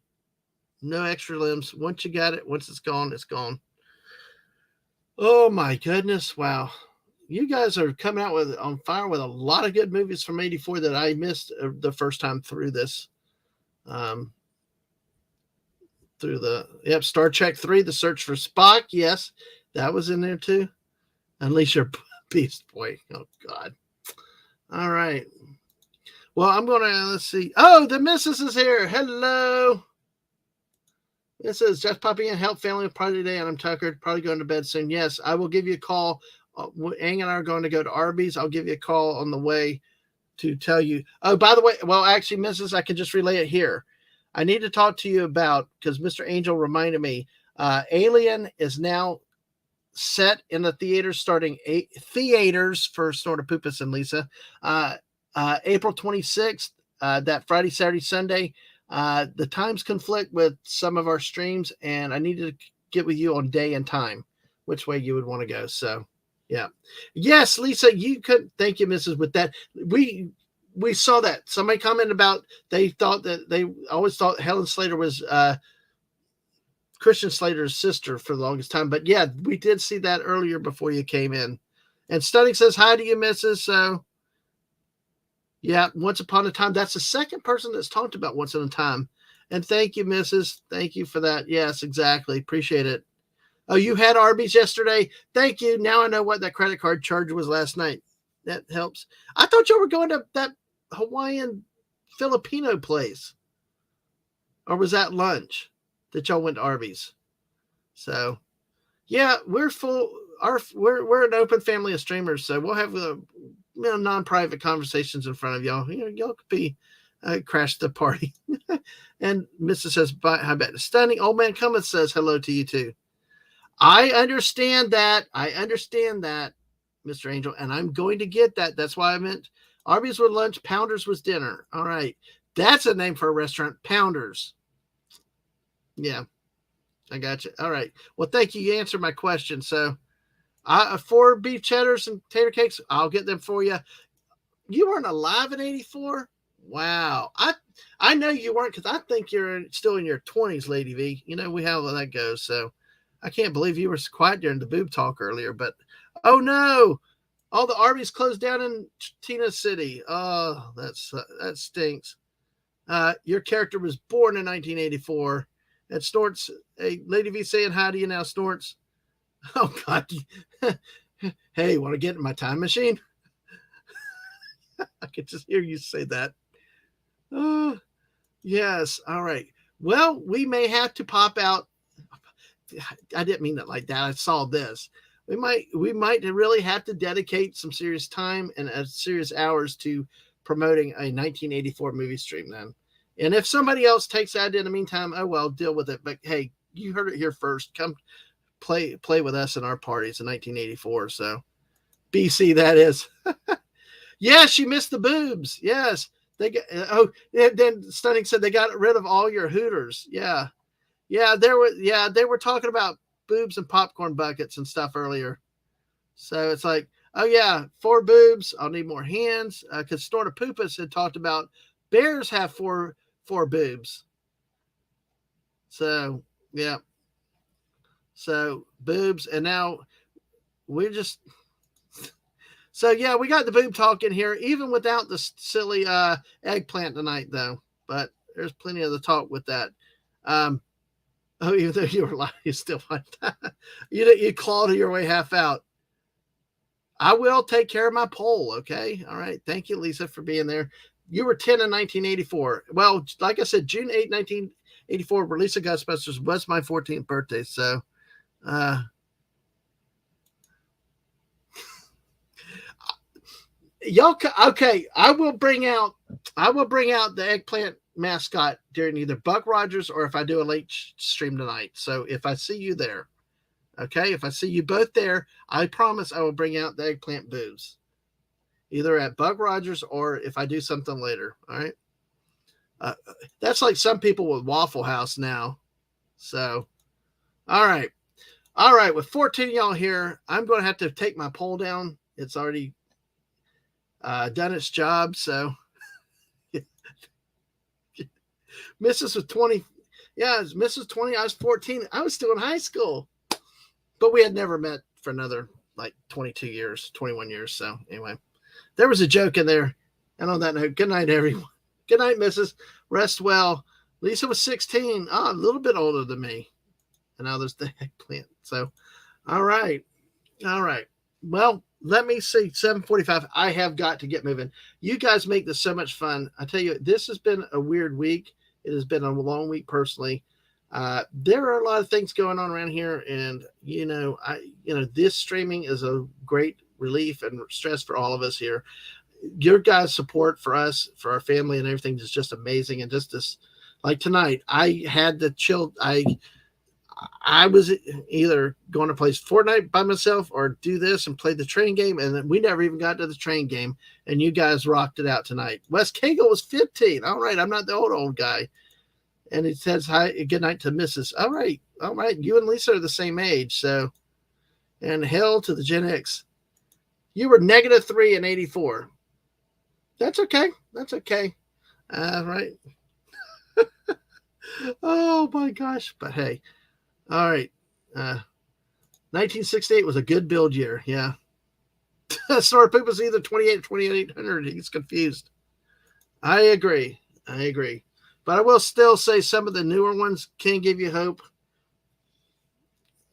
No extra limbs. Once you got it, once it's gone, it's gone. Oh my goodness. Wow. You guys are coming out on fire with a lot of good movies from 84 that I missed the first time through this. Star Trek 3, The Search for Spock. Yes, that was in there too. Unleash your beast boy. Oh, God. All right. Well, I'm going to, let's see. Oh, the missus is here. Hello. This is just popping in, help family with party today, and I'm tuckered, probably going to bed soon. Yes, I will give you a call. Ang and I are going to go to Arby's. I'll give you a call on the way to tell you. Oh, by the way, well, actually, Mrs., I can just relay it here. I need to talk to you about, because Mr. Angel reminded me, Alien is now set in the theaters, starting theaters for Snortopupus and Lisa. April 26th, that Friday, Saturday, Sunday. The times conflict with some of our streams, and I needed to get with you on day and time, which way you would want to go. So, yeah. Yes, Lisa, you could. Thank you, Mrs. With that, we saw that. Somebody commented about they always thought Helen Slater was Christian Slater's sister for the longest time. But yeah, we did see that earlier before you came in. And Stunning says, hi to you, Mrs. So yeah, Once Upon a Time. That's the second person that's talked about Once Upon a Time. And thank you, Mrs. Thank you for that. Yes, exactly. Appreciate it. Oh, you had Arby's yesterday. Thank you. Now I know what that credit card charge was last night. That helps. I thought you were going to that Hawaiian Filipino place. Or was that lunch that y'all went to Arby's? So, yeah, we're full. We're an open family of streamers, so we'll have non-private conversations in front of y'all. Y'all could be crash the party. And Mrs. says, "Bye, how about Stunning Old Man Cummins says hello to you too." I understand that, Mr. Angel, and I'm going to get that. That's why I meant Arby's was lunch, Pounders was dinner. All right, that's a name for a restaurant, Pounders. Yeah, I got you. All right. Well, thank you. You answered my question. So, 4 beef cheddars and tater cakes. I'll get them for you. You weren't alive in '84? Wow. I know you weren't, because I think you're still in your 20s, Lady V. You know, we how that goes. So I can't believe you were quiet during the boob talk earlier. But, oh no, all the Arby's closed down in Tina City. Oh, that stinks. Your character was born in 1984. And Snorts, hey, Lady V saying hi to you now, Snorts. Oh, God. Hey, want to get in my time machine? I could just hear you say that. Oh, yes. All right. Well, we may have to pop out. I didn't mean it like that. I saw this. We might really have to dedicate some serious time and serious hours to promoting a 1984 movie stream then. And if somebody else takes that in the meantime, oh well, deal with it. But hey, you heard it here first. Come play with us in our parties in 1984. So BC, that is. Yes, you missed the boobs. Yes. Then Stunning said they got rid of all your Hooters. Yeah. They were talking about boobs and popcorn buckets and stuff earlier. So it's like, oh yeah, 4 boobs. I'll need more hands. Because Snortopupus had talked about bears have four boobs. So yeah. So boobs, and now we're just. So yeah, we got the boob talk in here, even without the silly eggplant tonight, though. But there's plenty of the talk with that. Oh, even though you were lying, you still find you clawed your way half out. I will take care of my poll. Okay, all right. Thank you, Lisa, for being there. You were 10 in 1984. Well, like I said, June 8, 1984, release of Ghostbusters was my 14th birthday. So, y'all, okay. I will bring out the eggplant mascot during either Buck Rogers or if I do a late stream tonight. So if I see you there, okay, if I see you both there, I promise I will bring out the eggplant boobs, either at Buck Rogers or if I do something later. All right. That's like some people with Waffle House now. So, all right. With 14 of y'all here, I'm going to have to take my poll down. It's already done its job. So, Mrs. was 20. Yeah, Mrs. 20. I was 14. I was still in high school. But we had never met for another like 22 years, 21 years. So, anyway, there was a joke in there. And on that note, good night, everyone. Good night, Mrs. Rest well. Lisa was 16. A little bit older than me. And now there's the eggplant. So, all right. Well, let me see. 7:45. I have got to get moving. You guys make this so much fun. I tell you, this has been a weird week. It has been a long week personally. There are a lot of things going on around here, and this streaming is a great relief and stress for all of us here. Your guys' support for us, for our family, and everything is just amazing. And just this, like tonight, I had the chill. I was either going to play Fortnite by myself or do this and play the train game, and then we never even got to the train game. And you guys rocked it out tonight. Wes Cagle was 15. All right, I'm not the old guy. And he says hi, good night to Mrs. All right. You and Lisa are the same age, so. And hell to the Gen X. You were -3 in '84. That's okay. That's okay. Right. Oh my gosh. But hey. All right. 1968 was a good build year. Yeah. Star Poop was either 28 or 2800. He's confused. I agree. But I will still say some of the newer ones can give you hope.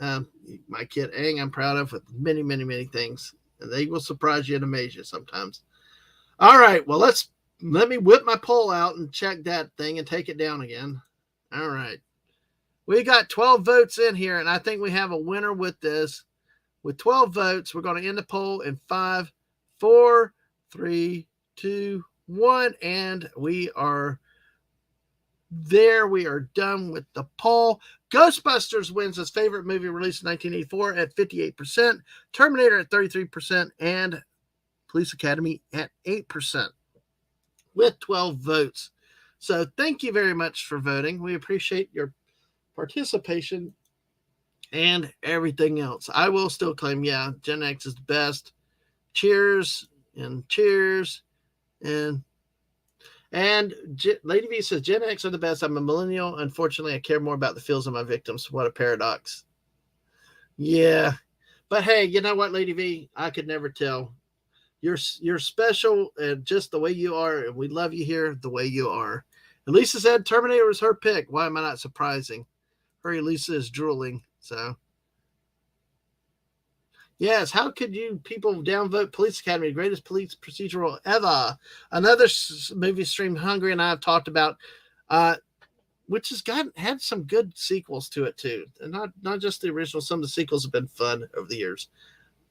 My kid Aang, I'm proud of with many, many, many things. And they will surprise you and amaze you sometimes. All right. Well, let me whip my poll out and check that thing and take it down again. All right. We got 12 votes in here, and I think we have a winner with this. With 12 votes, we're going to end the poll in 5, 4, 3, 2, 1, and we are there. We are done with the poll. Ghostbusters wins his favorite movie released in 1984 at 58%, Terminator at 33%, and Police Academy at 8% with 12 votes. So thank you very much for voting. We appreciate your participation and everything else. I will still claim, yeah, Gen X is the best. Cheers and cheers. And Lady V says, Gen X are the best. I'm a millennial. Unfortunately, I care more about the feels of my victims. What a paradox. Yeah. But hey, you know what, Lady V? I could never tell. You're special and just the way you are, and we love you here the way you are. And Lisa said Terminator was her pick. Why am I not surprising? Hurry, Lisa is drooling. So, yes, how could you people downvote Police Academy, greatest police procedural ever? Another movie stream Hungry and I have talked about, which has had some good sequels to it too. And not just the original. Some of the sequels have been fun over the years.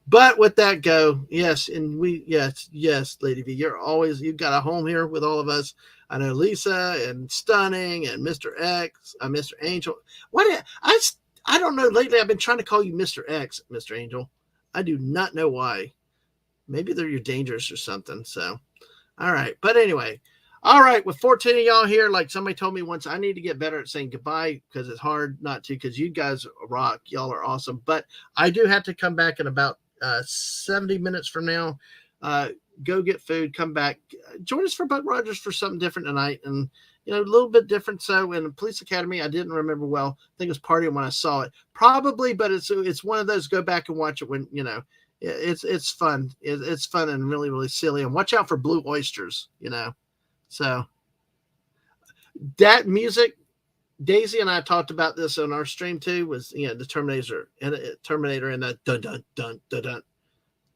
But with that go, yes, and yes, Lady V, you've got a home here with all of us. I know Lisa and Stunning and Mr. X, Mr. Angel. I don't know. Lately, I've been trying to call you Mr. X, Mr. Angel. I do not know why. Maybe they're your dangerous or something. So, all right. But anyway, all right. With 14 of y'all here, like somebody told me once, I need to get better at saying goodbye because it's hard not to. Because you guys rock, y'all are awesome. But I do have to come back in about 70 minutes from now. Go get food, come back, join us for Buck Rogers for something different tonight, and a little bit different. So in the Police Academy, I didn't remember well. I think it was partying when I saw it, probably, but it's one of those. Go back and watch it when it's fun. It's fun and really, really silly. And watch out for blue oysters. So that music. Daisy and I talked about this on our stream too. Was the Terminator and the dun dun dun dun dun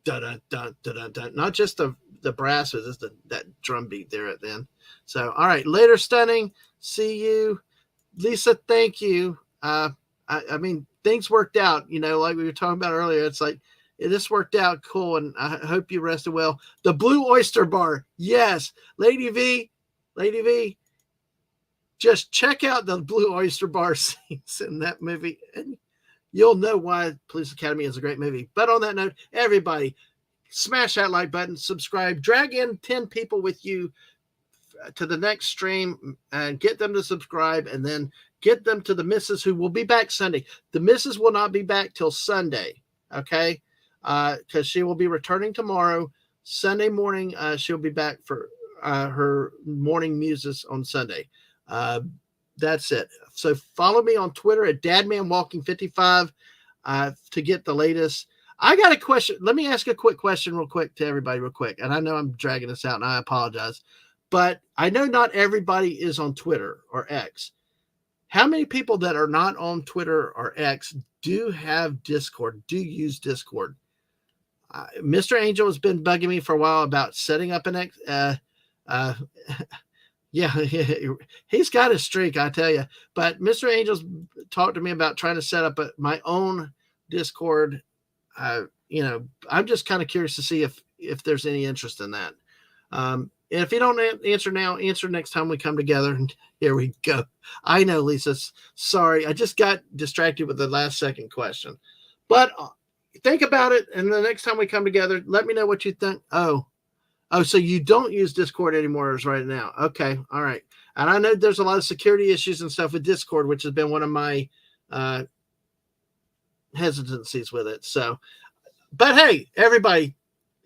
dun dun dun dun. Not just the brass, but just that drum beat there at the end. So all right, later, Stunning. See you, Lisa. Thank you. I mean, things worked out. Like we were talking about earlier. It's like this worked out cool, and I hope you rested well. The Blue Oyster Bar, yes, Lady V. Just check out the Blue Oyster Bar scenes in that movie, and you'll know why Police Academy is a great movie. But on that note, everybody, smash that like button, subscribe, drag in 10 people with you to the next stream, and get them to subscribe, and then get them to the missus, who will be back Sunday. The missus will not be back till Sunday, okay? Because she will be returning tomorrow. Sunday morning, she'll be back for her morning muses on Sunday. That's it. So follow me on Twitter at DadmanWalking55 to get the latest. I got a question. Let me ask a quick question real quick to everybody real quick. And I know I'm dragging this out and I apologize, but I know not everybody is on Twitter or X. How many people that are not on Twitter or X do have Discord, do use Discord? Mr. Angel has been bugging me for a while about setting up an yeah, he's got a streak, I tell you. But Mr. Angel's talked to me about trying to set up my own Discord. I'm just kind of curious to see if there's any interest in that. And if you don't answer now, answer next time we come together. And here we go. I know, Lisa. Sorry, I just got distracted with the last second question. But think about it, and the next time we come together, let me know what you think. Oh, so you don't use Discord anymore as right now. Okay, all right. And I know there's a lot of security issues and stuff with Discord, which has been one of my hesitancies with it. So, but hey, everybody,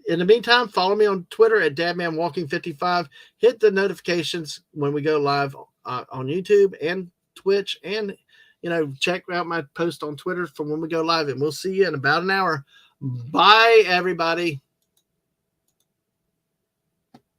in the meantime, follow me on Twitter at DadmanWalking55. Hit the notifications when we go live on YouTube and Twitch, and check out my post on Twitter for when we go live. And we'll see you in about an hour. Bye, everybody.